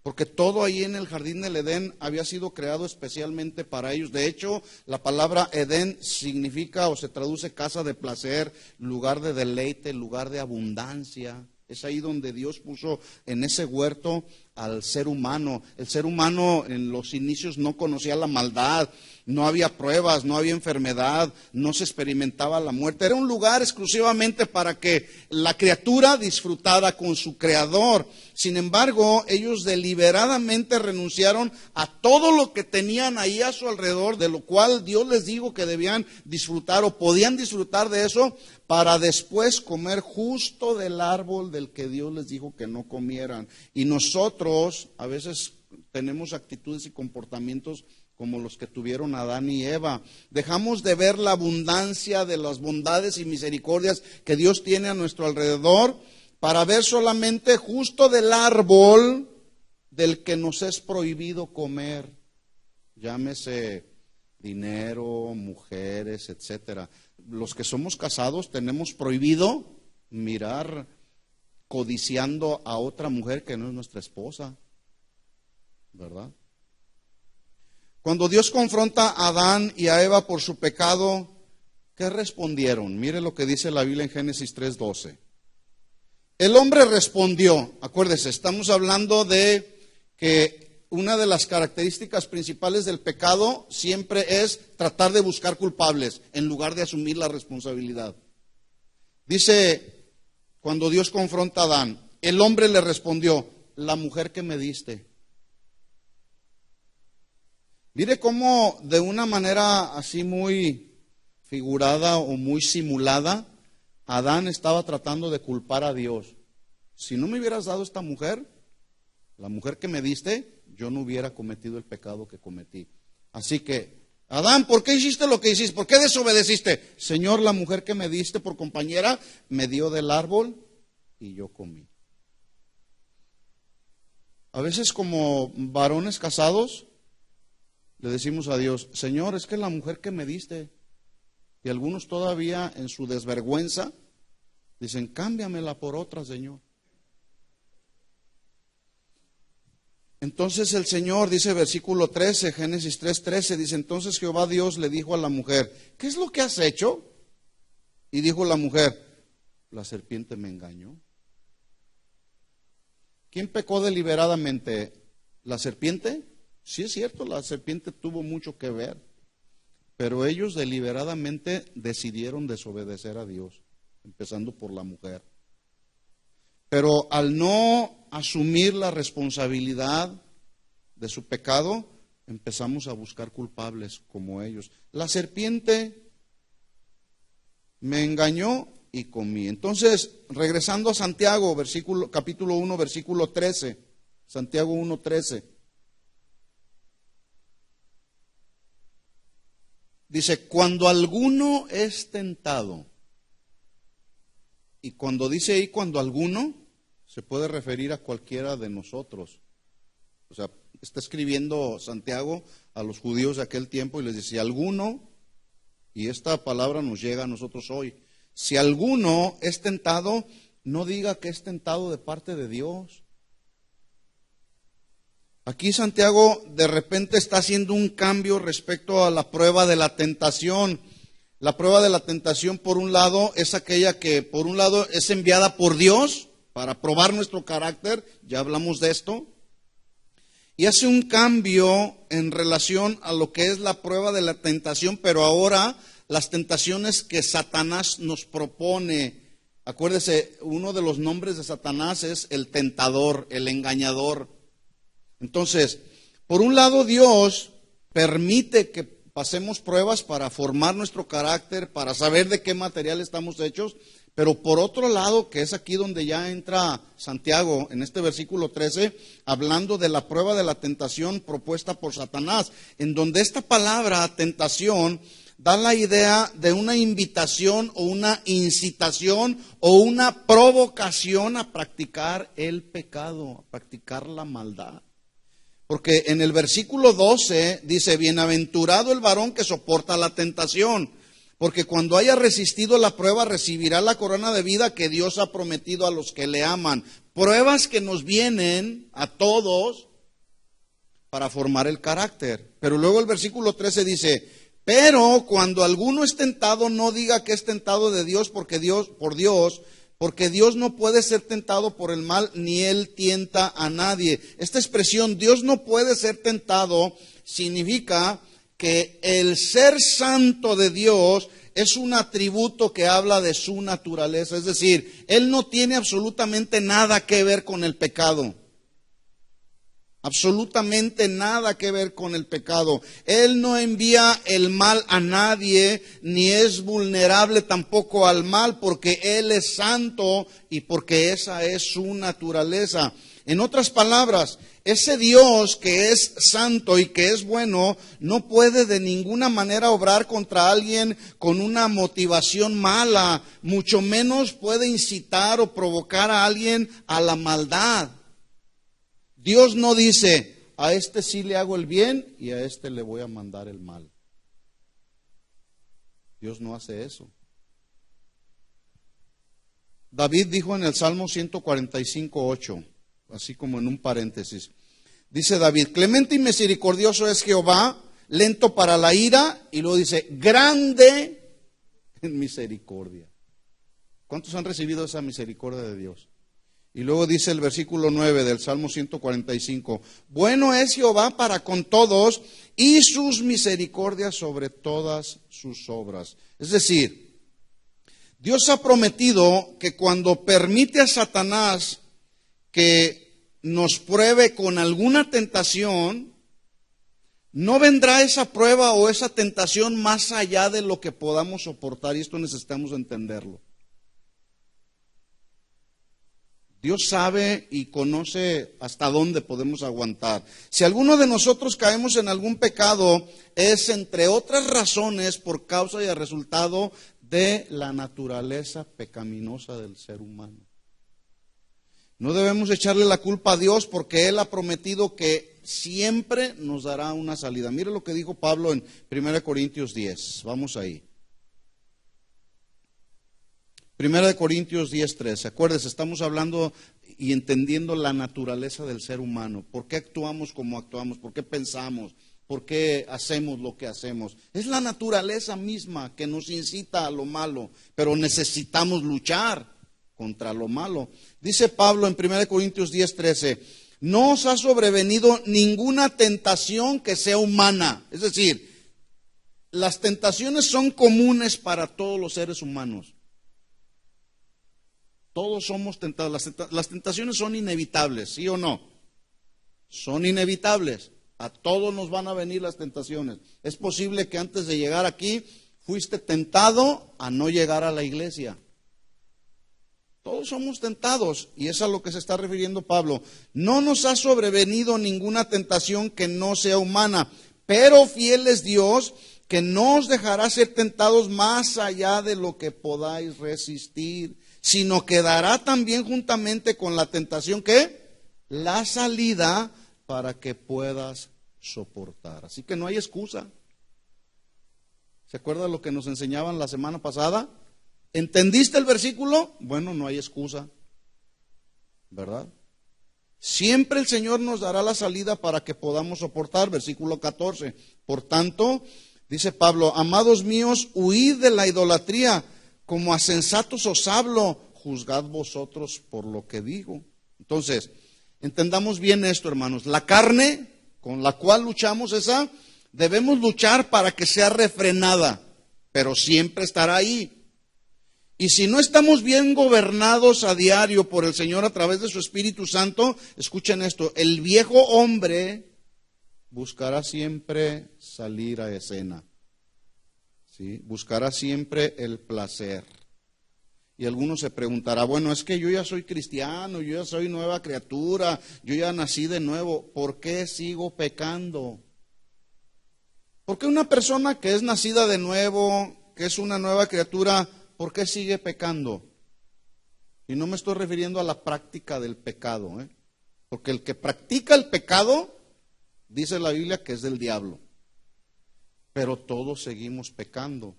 porque todo ahí en el jardín del Edén había sido creado especialmente para ellos. De hecho, la palabra Edén significa o se traduce casa de placer, lugar de deleite, lugar de abundancia. Es ahí donde Dios puso en ese huerto al ser humano. El ser humano en los inicios no conocía la maldad, no había pruebas, no había enfermedad, no se experimentaba la muerte. Era un lugar exclusivamente para que la criatura disfrutara con su creador. Sin embargo, ellos deliberadamente renunciaron a todo lo que tenían ahí a su alrededor, de lo cual Dios les dijo que debían disfrutar o podían disfrutar de eso, para después comer justo del árbol del que Dios les dijo que no comieran. Y nosotros a veces tenemos actitudes y comportamientos como los que tuvieron Adán y Eva. Dejamos de ver la abundancia de las bondades y misericordias que Dios tiene a nuestro alrededor para ver solamente justo del árbol del que nos es prohibido comer. Llámese dinero, mujeres, etcétera. Los que somos casados tenemos prohibido mirar codiciando a otra mujer que no es nuestra esposa, ¿verdad? Cuando Dios confronta a Adán y a Eva por su pecado, ¿qué respondieron? Mire lo que dice la Biblia en Génesis 3:12. El hombre respondió, acuérdese, estamos hablando de que una de las características principales del pecado siempre es tratar de buscar culpables en lugar de asumir la responsabilidad. Dice, cuando Dios confronta a Adán, el hombre le respondió, la mujer que me diste. Mire cómo de una manera así muy figurada o muy simulada, Adán estaba tratando de culpar a Dios. Si no me hubieras dado esta mujer, la mujer que me diste, yo no hubiera cometido el pecado que cometí. Así que, Adán, ¿por qué hiciste lo que hiciste? ¿Por qué desobedeciste? Señor, la mujer que me diste por compañera me dio del árbol y yo comí. A veces como varones casados le decimos a Dios, Señor, es que la mujer que me diste, y algunos todavía en su desvergüenza dicen, cámbiamela por otra, Señor. Entonces el Señor, dice versículo 13, Génesis 3:13, dice, entonces Jehová Dios le dijo a la mujer, ¿qué es lo que has hecho? Y dijo la mujer, la serpiente me engañó. ¿Quién pecó deliberadamente? ¿La serpiente? Sí es cierto, la serpiente tuvo mucho que ver, pero ellos deliberadamente decidieron desobedecer a Dios, empezando por la mujer. Pero al no asumir la responsabilidad de su pecado, empezamos a buscar culpables como ellos. La serpiente me engañó y comí. Entonces, regresando a Santiago, capítulo 1, versículo 13, Santiago 1:13. Dice, cuando alguno es tentado, y cuando dice ahí cuando alguno, se puede referir a cualquiera de nosotros. O sea, está escribiendo Santiago a los judíos de aquel tiempo y les dice, si alguno, y esta palabra nos llega a nosotros hoy, si alguno es tentado, no diga que es tentado de parte de Dios. Aquí Santiago de repente está haciendo un cambio respecto a la prueba de la tentación. La prueba de la tentación, por un lado, es aquella que, por un lado, es enviada por Dios para probar nuestro carácter, ya hablamos de esto, y hace un cambio en relación a lo que es la prueba de la tentación, pero ahora las tentaciones que Satanás nos propone. Acuérdese, uno de los nombres de Satanás es el tentador, el engañador. Entonces, por un lado, Dios permite que pasemos pruebas para formar nuestro carácter, para saber de qué material estamos hechos, pero por otro lado, que es aquí donde ya entra Santiago, en este versículo 13, hablando de la prueba de la tentación propuesta por Satanás, en donde esta palabra tentación da la idea de una invitación o una incitación o una provocación a practicar el pecado, a practicar la maldad. Porque en el versículo 12 dice, bienaventurado el varón que soporta la tentación, porque cuando haya resistido la prueba recibirá la corona de vida que Dios ha prometido a los que le aman. Pruebas que nos vienen a todos para formar el carácter. Pero luego el versículo 13 dice, pero cuando alguno es tentado, no diga que es tentado de Dios, porque Dios no puede ser tentado por el mal, ni Él tienta a nadie. Esta expresión, Dios no puede ser tentado, significa que el ser santo de Dios es un atributo que habla de su naturaleza. Es decir, Él no tiene absolutamente nada que ver con el pecado. Absolutamente nada que ver con el pecado. Él no envía el mal a nadie, ni es vulnerable tampoco al mal, porque Él es santo y porque esa es su naturaleza. En otras palabras, ese Dios que es santo y que es bueno, no puede de ninguna manera obrar contra alguien con una motivación mala, mucho menos puede incitar o provocar a alguien a la maldad. Dios no dice, a este sí le hago el bien y a este le voy a mandar el mal. Dios no hace eso. David dijo en el Salmo 145:8, así como en un paréntesis. Dice David, clemente y misericordioso es Jehová, lento para la ira, y luego dice, grande en misericordia. ¿Cuántos han recibido esa misericordia de Dios? Y luego dice el versículo 9 del Salmo 145, bueno es Jehová para con todos y sus misericordias sobre todas sus obras. Es decir, Dios ha prometido que cuando permite a Satanás que nos pruebe con alguna tentación, no vendrá esa prueba o esa tentación más allá de lo que podamos soportar, y esto necesitamos entenderlo. Dios sabe y conoce hasta dónde podemos aguantar. Si alguno de nosotros caemos en algún pecado, es entre otras razones por causa y resultado de la naturaleza pecaminosa del ser humano. No debemos echarle la culpa a Dios porque Él ha prometido que siempre nos dará una salida. Mire lo que dijo Pablo en 1 Corintios 10. Vamos ahí. Primera de Corintios 10:13. Acuérdense, estamos hablando y entendiendo la naturaleza del ser humano. ¿Por qué actuamos como actuamos? ¿Por qué pensamos? ¿Por qué hacemos lo que hacemos? Es la naturaleza misma que nos incita a lo malo, pero necesitamos luchar contra lo malo. Dice Pablo en 1 Corintios 10:13, no os ha sobrevenido ninguna tentación que sea humana. Es decir, las tentaciones son comunes para todos los seres humanos. Todos somos tentados. Las tentaciones son inevitables, ¿sí o no? Son inevitables. A todos nos van a venir las tentaciones. Es posible que antes de llegar aquí fuiste tentado a no llegar a la iglesia. Todos somos tentados, y es a lo que se está refiriendo Pablo. No nos ha sobrevenido ninguna tentación que no sea humana, pero fiel es Dios, que no os dejará ser tentados más allá de lo que podáis resistir, sino que dará también juntamente con la tentación, ¿qué? La salida para que puedas soportar. Así que no hay excusa. ¿Se acuerda lo que nos enseñaban la semana pasada? ¿Entendiste el versículo? Bueno, no hay excusa, ¿verdad? Siempre el Señor nos dará la salida para que podamos soportar. Versículo 14. Por tanto, dice Pablo, amados míos, huid de la idolatría. Como a sensatos os hablo, juzgad vosotros por lo que digo. Entonces, entendamos bien esto, hermanos. La carne con la cual luchamos, esa debemos luchar para que sea refrenada, pero siempre estará ahí. Y si no estamos bien gobernados a diario por el Señor a través de su Espíritu Santo, escuchen esto, el viejo hombre buscará siempre salir a escena. ¿Sí? Buscará siempre el placer. Y algunos se preguntará, bueno, es que yo ya soy cristiano, yo ya soy nueva criatura, yo ya nací de nuevo, ¿por qué sigo pecando? Porque una persona que es nacida de nuevo, que es una nueva criatura, ¿por qué sigue pecando? Y no me estoy refiriendo a la práctica del pecado, porque el que practica el pecado, dice la Biblia que es del diablo. Pero todos seguimos pecando,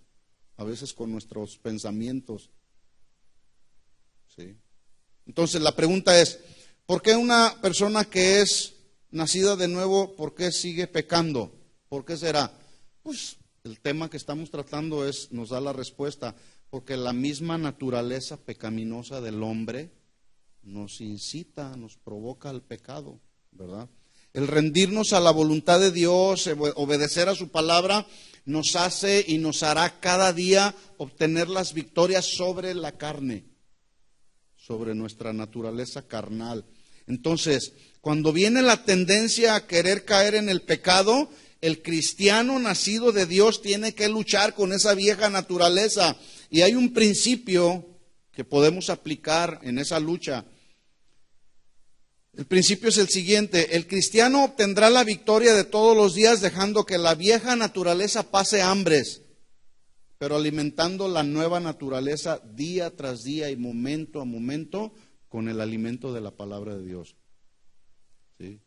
a veces con nuestros pensamientos. ¿Sí? Entonces la pregunta es, ¿por qué una persona que es nacida de nuevo, por qué sigue pecando? ¿Por qué será? Pues el tema que estamos tratando nos da la respuesta, porque la misma naturaleza pecaminosa del hombre nos incita, nos provoca al pecado, ¿verdad? El rendirnos a la voluntad de Dios, obedecer a su palabra, nos hace y nos hará cada día obtener las victorias sobre la carne, sobre nuestra naturaleza carnal. Entonces, cuando viene la tendencia a querer caer en el pecado, el cristiano nacido de Dios tiene que luchar con esa vieja naturaleza. Y hay un principio que podemos aplicar en esa lucha. El principio es el siguiente: el cristiano obtendrá la victoria de todos los días dejando que la vieja naturaleza pase hambres, pero alimentando la nueva naturaleza día tras día y momento a momento con el alimento de la palabra de Dios. ¿Sí?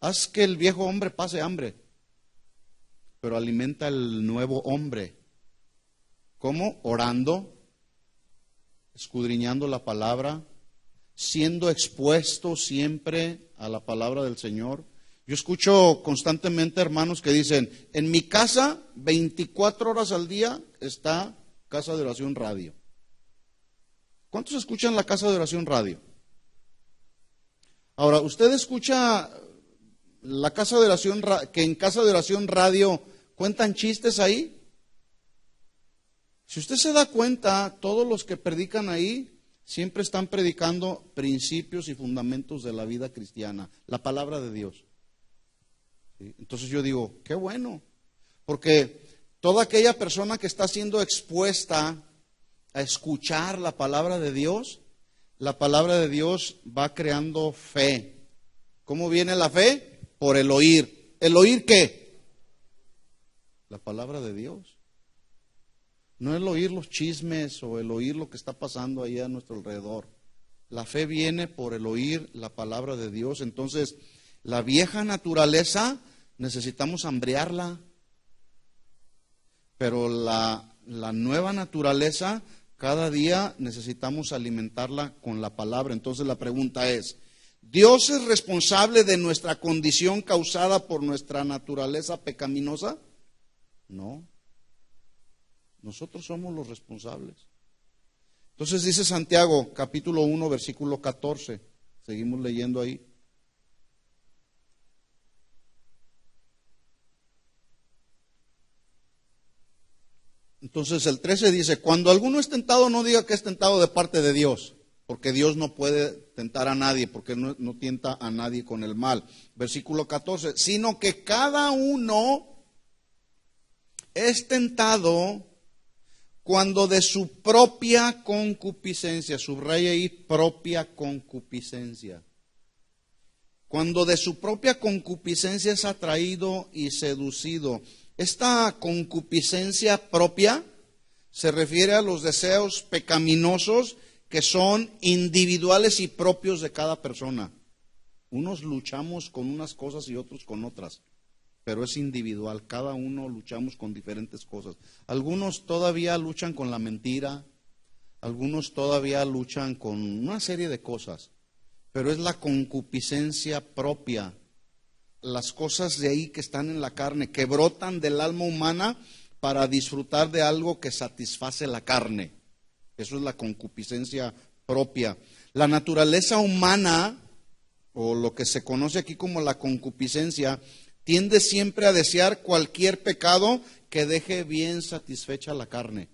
Haz que el viejo hombre pase hambre, pero alimenta el nuevo hombre. ¿Cómo? Orando, escudriñando la palabra, siendo expuesto siempre a la palabra del Señor. Yo escucho constantemente hermanos que dicen, en mi casa 24 horas al día está Casa de Oración Radio. ¿Cuántos escuchan la Casa de Oración Radio? Ahora, ¿usted escucha la Casa de Oración, que en Casa de Oración Radio cuentan chistes ahí? Si usted se da cuenta, todos los que predican ahí siempre están predicando principios y fundamentos de la vida cristiana, la palabra de Dios. ¿Sí? Entonces yo digo, qué bueno, porque toda aquella persona que está siendo expuesta a escuchar la palabra de Dios va creando fe. ¿Cómo viene la fe? Por el oír. ¿El oír qué? La palabra de Dios. No el oír los chismes o el oír lo que está pasando ahí a nuestro alrededor. La fe viene por el oír la palabra de Dios. Entonces, la vieja naturaleza necesitamos hambriarla. Pero la nueva naturaleza Cada día necesitamos alimentarla con la palabra. Entonces la pregunta es, ¿Dios es responsable de nuestra condición causada por nuestra naturaleza pecaminosa? No. Nosotros somos los responsables. Entonces dice Santiago, capítulo 1, versículo 14. Seguimos leyendo ahí. Entonces el 13 dice, cuando alguno es tentado, no diga que es tentado de parte de Dios, porque Dios no puede tentar a nadie, porque no tienta a nadie con el mal. Versículo 14, sino que cada uno es tentado cuando de su propia concupiscencia, subraya ahí, propia concupiscencia. Cuando de su propia concupiscencia es atraído y seducido. Esta concupiscencia propia se refiere a los deseos pecaminosos que son individuales y propios de cada persona. Unos luchamos con unas cosas y otros con otras, pero es individual, cada uno luchamos con diferentes cosas. Algunos todavía luchan con la mentira, algunos todavía luchan con una serie de cosas, pero es la concupiscencia propia. Las cosas de ahí que están en la carne, que brotan del alma humana para disfrutar de algo que satisface la carne. Eso es la concupiscencia propia. La naturaleza humana, o lo que se conoce aquí como la concupiscencia, tiende siempre a desear cualquier pecado que deje bien satisfecha la carne.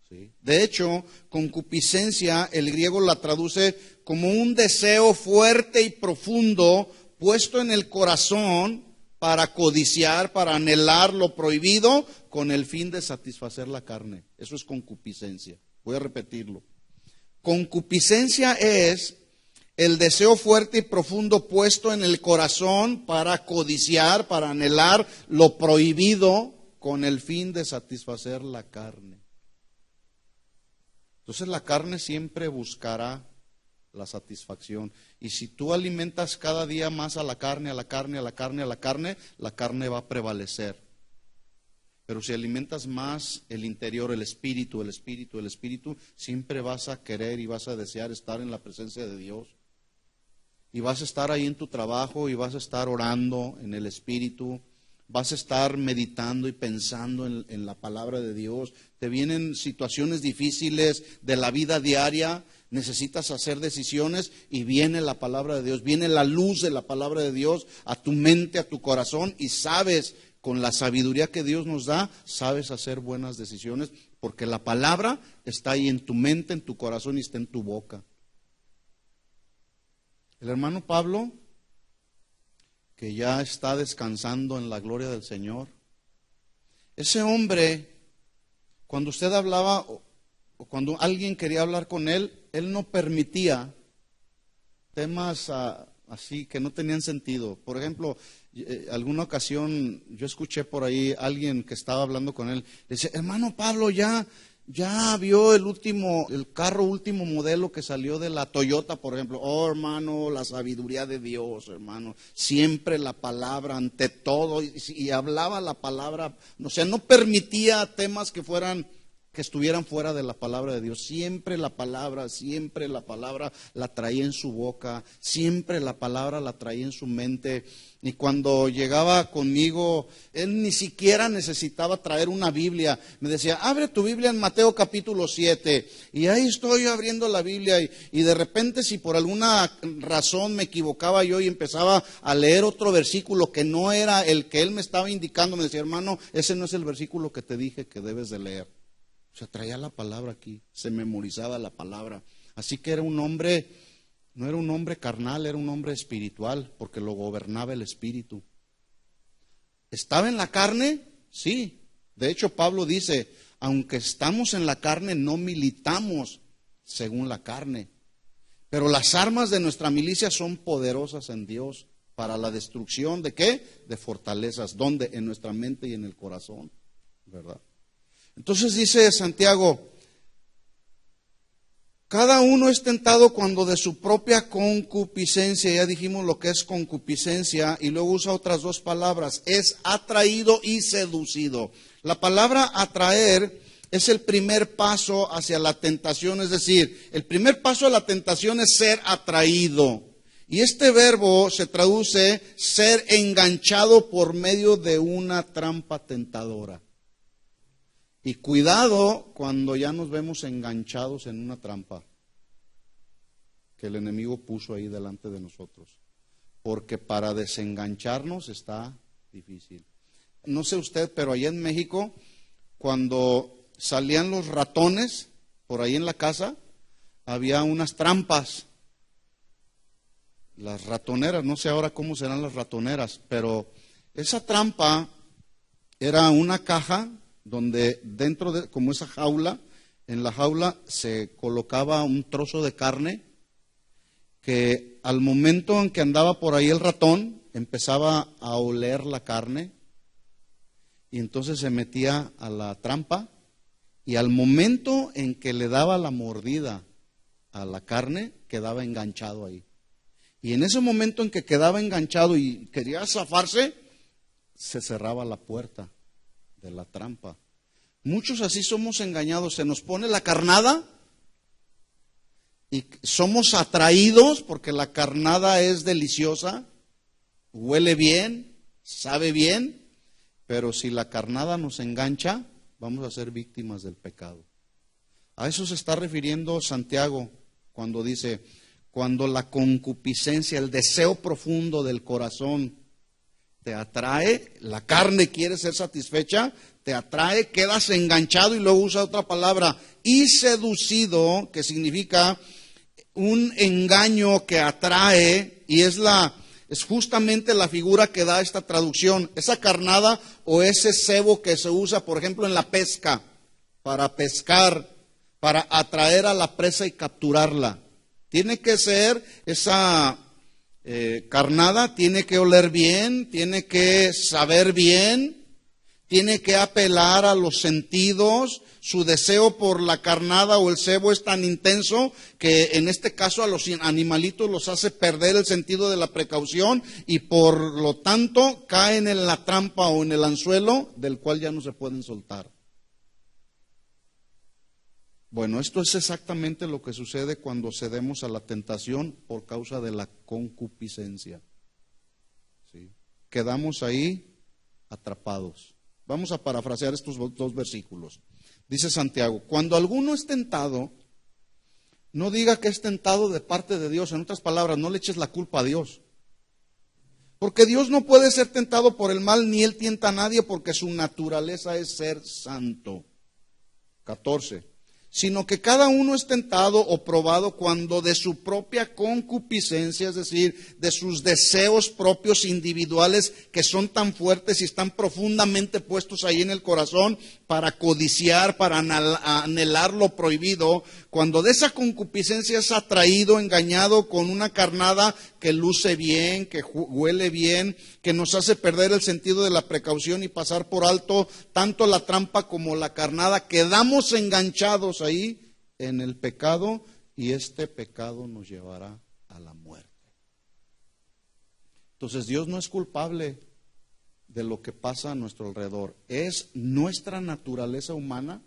¿Sí? De hecho, concupiscencia, el griego la traduce como un deseo fuerte y profundo puesto en el corazón para codiciar, para anhelar lo prohibido con el fin de satisfacer la carne. Eso es concupiscencia. Voy a repetirlo. Concupiscencia es el deseo fuerte y profundo puesto en el corazón para codiciar, para anhelar lo prohibido con el fin de satisfacer la carne. Entonces la carne siempre buscará la satisfacción. Y si tú alimentas cada día más a la carne, a la carne, a la carne, a la carne va a prevalecer. Pero si alimentas más el interior, el espíritu, siempre vas a querer y vas a desear estar en la presencia de Dios. Y vas a estar ahí en tu trabajo y vas a estar orando en el espíritu. Vas a estar meditando y pensando en la palabra de Dios. Te vienen situaciones difíciles de la vida diaria, necesitas hacer decisiones y viene la palabra de Dios, viene la luz de la palabra de Dios a tu mente, a tu corazón y sabes, con la sabiduría que Dios nos da, sabes hacer buenas decisiones porque la palabra está ahí en tu mente, en tu corazón y está en tu boca. El hermano Pablo, que ya está descansando en la gloria del Señor. Ese hombre, cuando usted hablaba o cuando alguien quería hablar con él no permitía temas así que no tenían sentido. Por ejemplo, alguna ocasión yo escuché por ahí a alguien que estaba hablando con él, le dice, hermano Pablo, ya vio el carro último modelo que salió de la Toyota, por ejemplo. Oh, hermano, la sabiduría de Dios, hermano. Siempre la palabra ante todo. Y hablaba la palabra, o sea, no permitía temas que estuvieran fuera de la palabra de Dios. Siempre la palabra la traía en su boca. Siempre la palabra la traía en su mente. Y cuando llegaba conmigo, él ni siquiera necesitaba traer una Biblia. Me decía, abre tu Biblia en Mateo capítulo 7. Y ahí estoy abriendo la Biblia. Y de repente, si por alguna razón me equivocaba yo y empezaba a leer otro versículo que no era el que él me estaba indicando, me decía, hermano, ese no es el versículo que te dije que debes de leer. O sea, traía la palabra aquí, se memorizaba la palabra. Así que era un hombre, no era un hombre carnal, era un hombre espiritual, porque lo gobernaba el espíritu. ¿Estaba en la carne? Sí. De hecho, Pablo dice, aunque estamos en la carne, no militamos según la carne. Pero las armas de nuestra milicia son poderosas en Dios para la destrucción ¿de qué? De fortalezas. ¿Dónde? En nuestra mente y en el corazón, ¿verdad? Entonces dice Santiago, cada uno es tentado cuando de su propia concupiscencia, ya dijimos lo que es concupiscencia, y luego usa otras dos palabras, es atraído y seducido. La palabra atraer es el primer paso hacia la tentación, es decir, el primer paso a la tentación es ser atraído. Y este verbo se traduce ser enganchado por medio de una trampa tentadora. Y cuidado cuando ya nos vemos enganchados en una trampa que el enemigo puso ahí delante de nosotros. Porque para desengancharnos está difícil. No sé usted, pero allá en México, cuando salían los ratones por ahí en la casa, había unas trampas. Las ratoneras, no sé ahora cómo serán las ratoneras, pero esa trampa era una caja donde dentro de, como esa jaula, en la jaula se colocaba un trozo de carne que al momento en que andaba por ahí el ratón, empezaba a oler la carne y entonces se metía a la trampa y al momento en que le daba la mordida a la carne, quedaba enganchado ahí. Y en ese momento en que quedaba enganchado y quería zafarse, se cerraba la puerta de la trampa. Muchos así somos engañados, se nos pone la carnada y somos atraídos porque la carnada es deliciosa, huele bien, sabe bien, pero si la carnada nos engancha, vamos a ser víctimas del pecado. A eso se está refiriendo Santiago cuando dice, cuando la concupiscencia, el deseo profundo del corazón te atrae, la carne quiere ser satisfecha, te atrae, quedas enganchado y luego usa otra palabra, y seducido, que significa un engaño que atrae, y es justamente la figura que da esta traducción, esa carnada o ese cebo que se usa, por ejemplo, en la pesca, para pescar, para atraer a la presa y capturarla. Tiene que ser esa carnada, tiene que oler bien, tiene que saber bien, tiene que apelar a los sentidos. Su deseo por la carnada o el cebo es tan intenso que en este caso a los animalitos los hace perder el sentido de la precaución y por lo tanto caen en la trampa o en el anzuelo del cual ya no se pueden soltar. Bueno, esto es exactamente lo que sucede cuando cedemos a la tentación por causa de la concupiscencia. ¿Sí? Quedamos ahí atrapados. Vamos a parafrasear estos dos versículos. Dice Santiago, cuando alguno es tentado, no diga que es tentado de parte de Dios. En otras palabras, no le eches la culpa a Dios. Porque Dios no puede ser tentado por el mal, ni Él tienta a nadie, porque su naturaleza es ser santo. 14. Sino que cada uno es tentado o probado cuando de su propia concupiscencia, es decir, de sus deseos propios individuales que son tan fuertes y están profundamente puestos ahí en el corazón para codiciar, para anhelar lo prohibido, cuando de esa concupiscencia es atraído, engañado con una carnada que luce bien, que huele bien, que nos hace perder el sentido de la precaución y pasar por alto tanto la trampa como la carnada, quedamos enganchados ahí en el pecado y este pecado nos llevará a la muerte. Entonces Dios no es culpable de lo que pasa a nuestro alrededor, es nuestra naturaleza humana,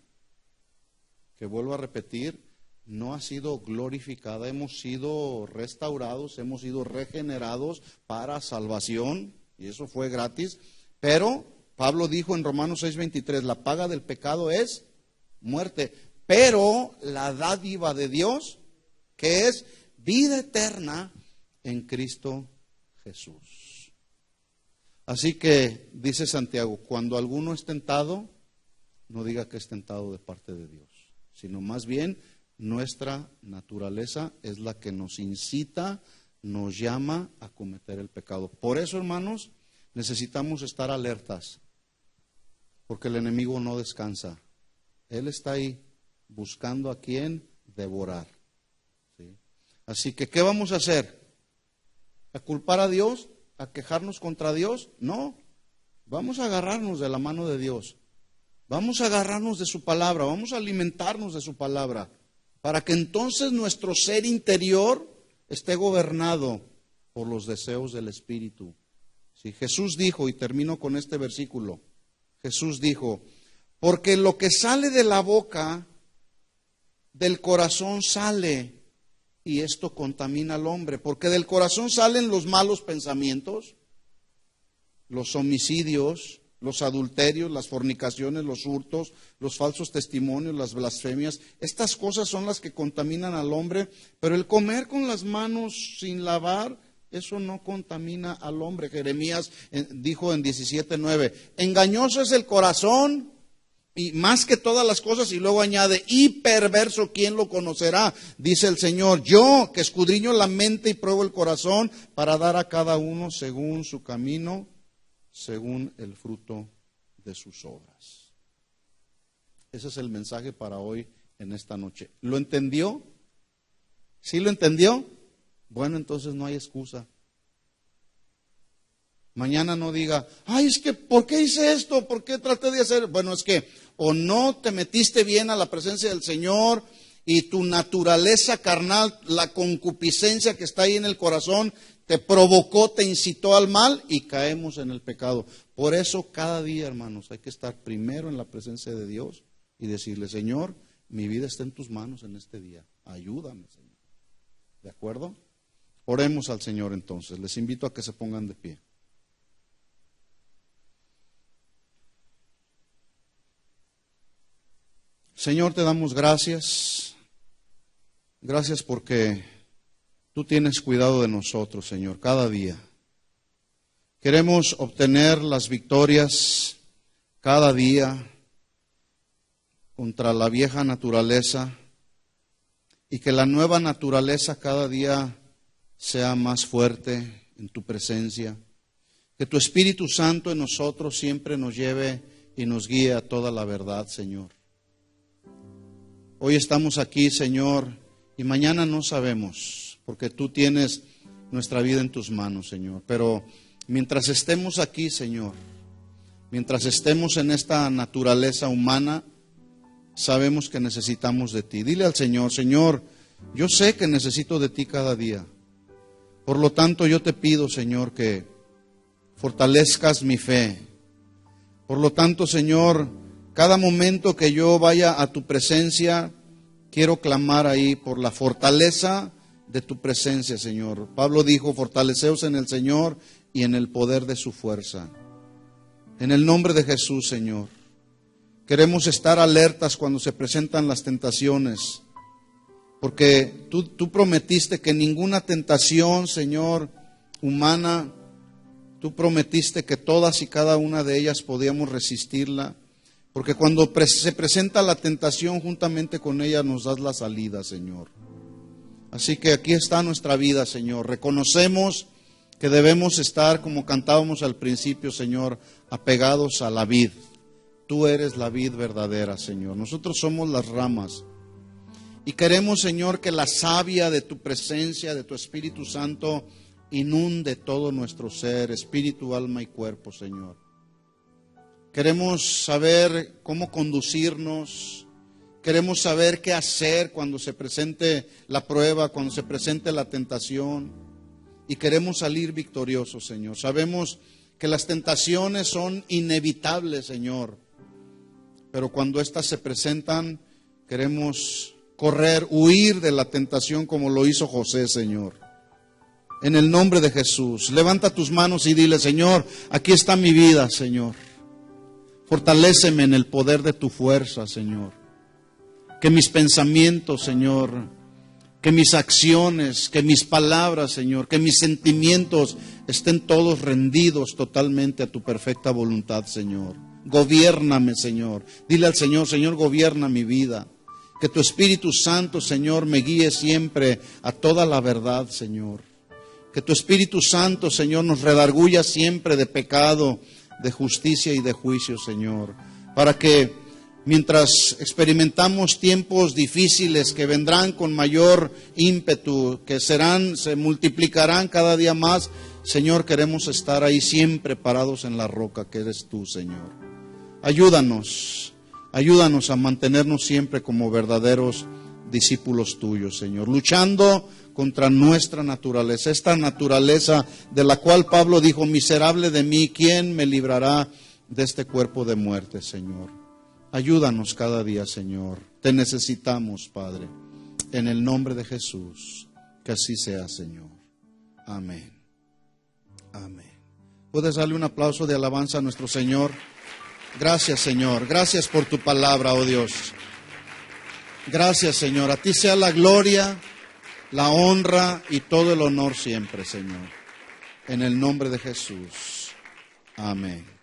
que vuelvo a repetir, no ha sido glorificada, hemos sido restaurados, hemos sido regenerados para salvación, y eso fue gratis, pero Pablo dijo en Romanos 6:23, la paga del pecado es muerte, pero la dádiva de Dios, que es vida eterna en Cristo Jesús. Así que, dice Santiago, cuando alguno es tentado, no diga que es tentado de parte de Dios, sino más bien nuestra naturaleza es la que nos incita, nos llama a cometer el pecado. Por eso, hermanos, necesitamos estar alertas, porque el enemigo no descansa. Él está ahí buscando a quien devorar. ¿Sí? Así que, ¿qué vamos a hacer? ¿A culpar a Dios? ¿A quejarnos contra Dios? No, vamos a agarrarnos de la mano de Dios, vamos a agarrarnos de su palabra, vamos a alimentarnos de su palabra, para que entonces nuestro ser interior esté gobernado por los deseos del Espíritu. Sí, Jesús dijo, y termino con este versículo, Jesús dijo, Porque lo que sale de la boca, del corazón sale, y esto contamina al hombre. Porque del corazón salen los malos pensamientos, los homicidios, los adulterios, las fornicaciones, los hurtos, los falsos testimonios, las blasfemias. Estas cosas son las que contaminan al hombre, pero el comer con las manos sin lavar, eso no contamina al hombre. Jeremías dijo en 17:9, engañoso es el corazón y más que todas las cosas, y luego añade, y perverso, ¿quién lo conocerá? Dice el Señor, yo que escudriño la mente y pruebo el corazón para dar a cada uno según su camino, según el fruto de sus obras. Ese es el mensaje para hoy en esta noche. ¿Lo entendió? ¿Sí lo entendió? Bueno, entonces no hay excusa. Mañana no diga, ay, es que, ¿por qué hice esto? ¿Por qué traté de hacer? Bueno, es que o no te metiste bien a la presencia del Señor y tu naturaleza carnal, la concupiscencia que está ahí en el corazón, te provocó, te incitó al mal y caemos en el pecado. Por eso cada día, hermanos, hay que estar primero en la presencia de Dios y decirle, Señor, mi vida está en tus manos en este día. Ayúdame, Señor. ¿De acuerdo? Oremos al Señor entonces. Les invito a que se pongan de pie. Señor, te damos gracias. Gracias porque tú tienes cuidado de nosotros, Señor, cada día. Queremos obtener las victorias cada día contra la vieja naturaleza y que la nueva naturaleza cada día sea más fuerte en tu presencia. Que tu Espíritu Santo en nosotros siempre nos lleve y nos guíe a toda la verdad, Señor. Hoy estamos aquí, Señor, y mañana no sabemos, porque tú tienes nuestra vida en tus manos, Señor. Pero mientras estemos aquí, Señor, mientras estemos en esta naturaleza humana, sabemos que necesitamos de ti. Dile al Señor, Señor, yo sé que necesito de ti cada día. Por lo tanto, yo te pido, Señor, que fortalezcas mi fe. Por lo tanto, Señor, cada momento que yo vaya a tu presencia, quiero clamar ahí por la fortaleza de tu presencia, Señor. Pablo dijo, fortaleceos en el Señor y en el poder de su fuerza. En el nombre de Jesús, Señor. Queremos estar alertas cuando se presentan las tentaciones, porque tú prometiste que ninguna tentación, Señor, humana, tú prometiste que todas y cada una de ellas podíamos resistirla. Porque cuando se presenta la tentación, juntamente con ella nos das la salida, Señor. Así que aquí está nuestra vida, Señor. Reconocemos que debemos estar, como cantábamos al principio, Señor, apegados a la vid. Tú eres la vid verdadera, Señor. Nosotros somos las ramas. Y queremos, Señor, que la savia de tu presencia, de tu Espíritu Santo, inunde todo nuestro ser, espíritu, alma y cuerpo, Señor. Queremos saber cómo conducirnos, queremos saber qué hacer cuando se presente la prueba, cuando se presente la tentación, y queremos salir victoriosos, Señor. Sabemos que las tentaciones son inevitables, Señor, pero cuando éstas se presentan, queremos correr, huir de la tentación como lo hizo José, Señor. En el nombre de Jesús, levanta tus manos y dile, Señor, aquí está mi vida, Señor. Fortaléceme en el poder de tu fuerza, Señor. Que mis pensamientos, Señor, que mis acciones, que mis palabras, Señor, que mis sentimientos estén todos rendidos totalmente a tu perfecta voluntad, Señor. Gobiérname, Señor. Dile al Señor, Señor, gobierna mi vida. Que tu Espíritu Santo, Señor, me guíe siempre a toda la verdad, Señor. Que tu Espíritu Santo, Señor, nos redarguya siempre de pecado, de justicia y de juicio, Señor, para que mientras experimentamos tiempos difíciles que vendrán con mayor ímpetu, que se multiplicarán cada día más, Señor, queremos estar ahí siempre parados en la roca que eres tú, Señor. Ayúdanos a mantenernos siempre como verdaderos discípulos tuyos, Señor, luchando contra nuestra naturaleza, esta naturaleza de la cual Pablo dijo, miserable de mí, ¿quién me librará de este cuerpo de muerte, Señor? Ayúdanos cada día, Señor. Te necesitamos, Padre. En el nombre de Jesús, que así sea, Señor. Amén. Amén. ¿Puedes darle un aplauso de alabanza a nuestro Señor? Gracias, Señor. Gracias por tu palabra, oh Dios. Gracias, Señor. A ti sea la gloria, la honra y todo el honor siempre, Señor. En el nombre de Jesús. Amén.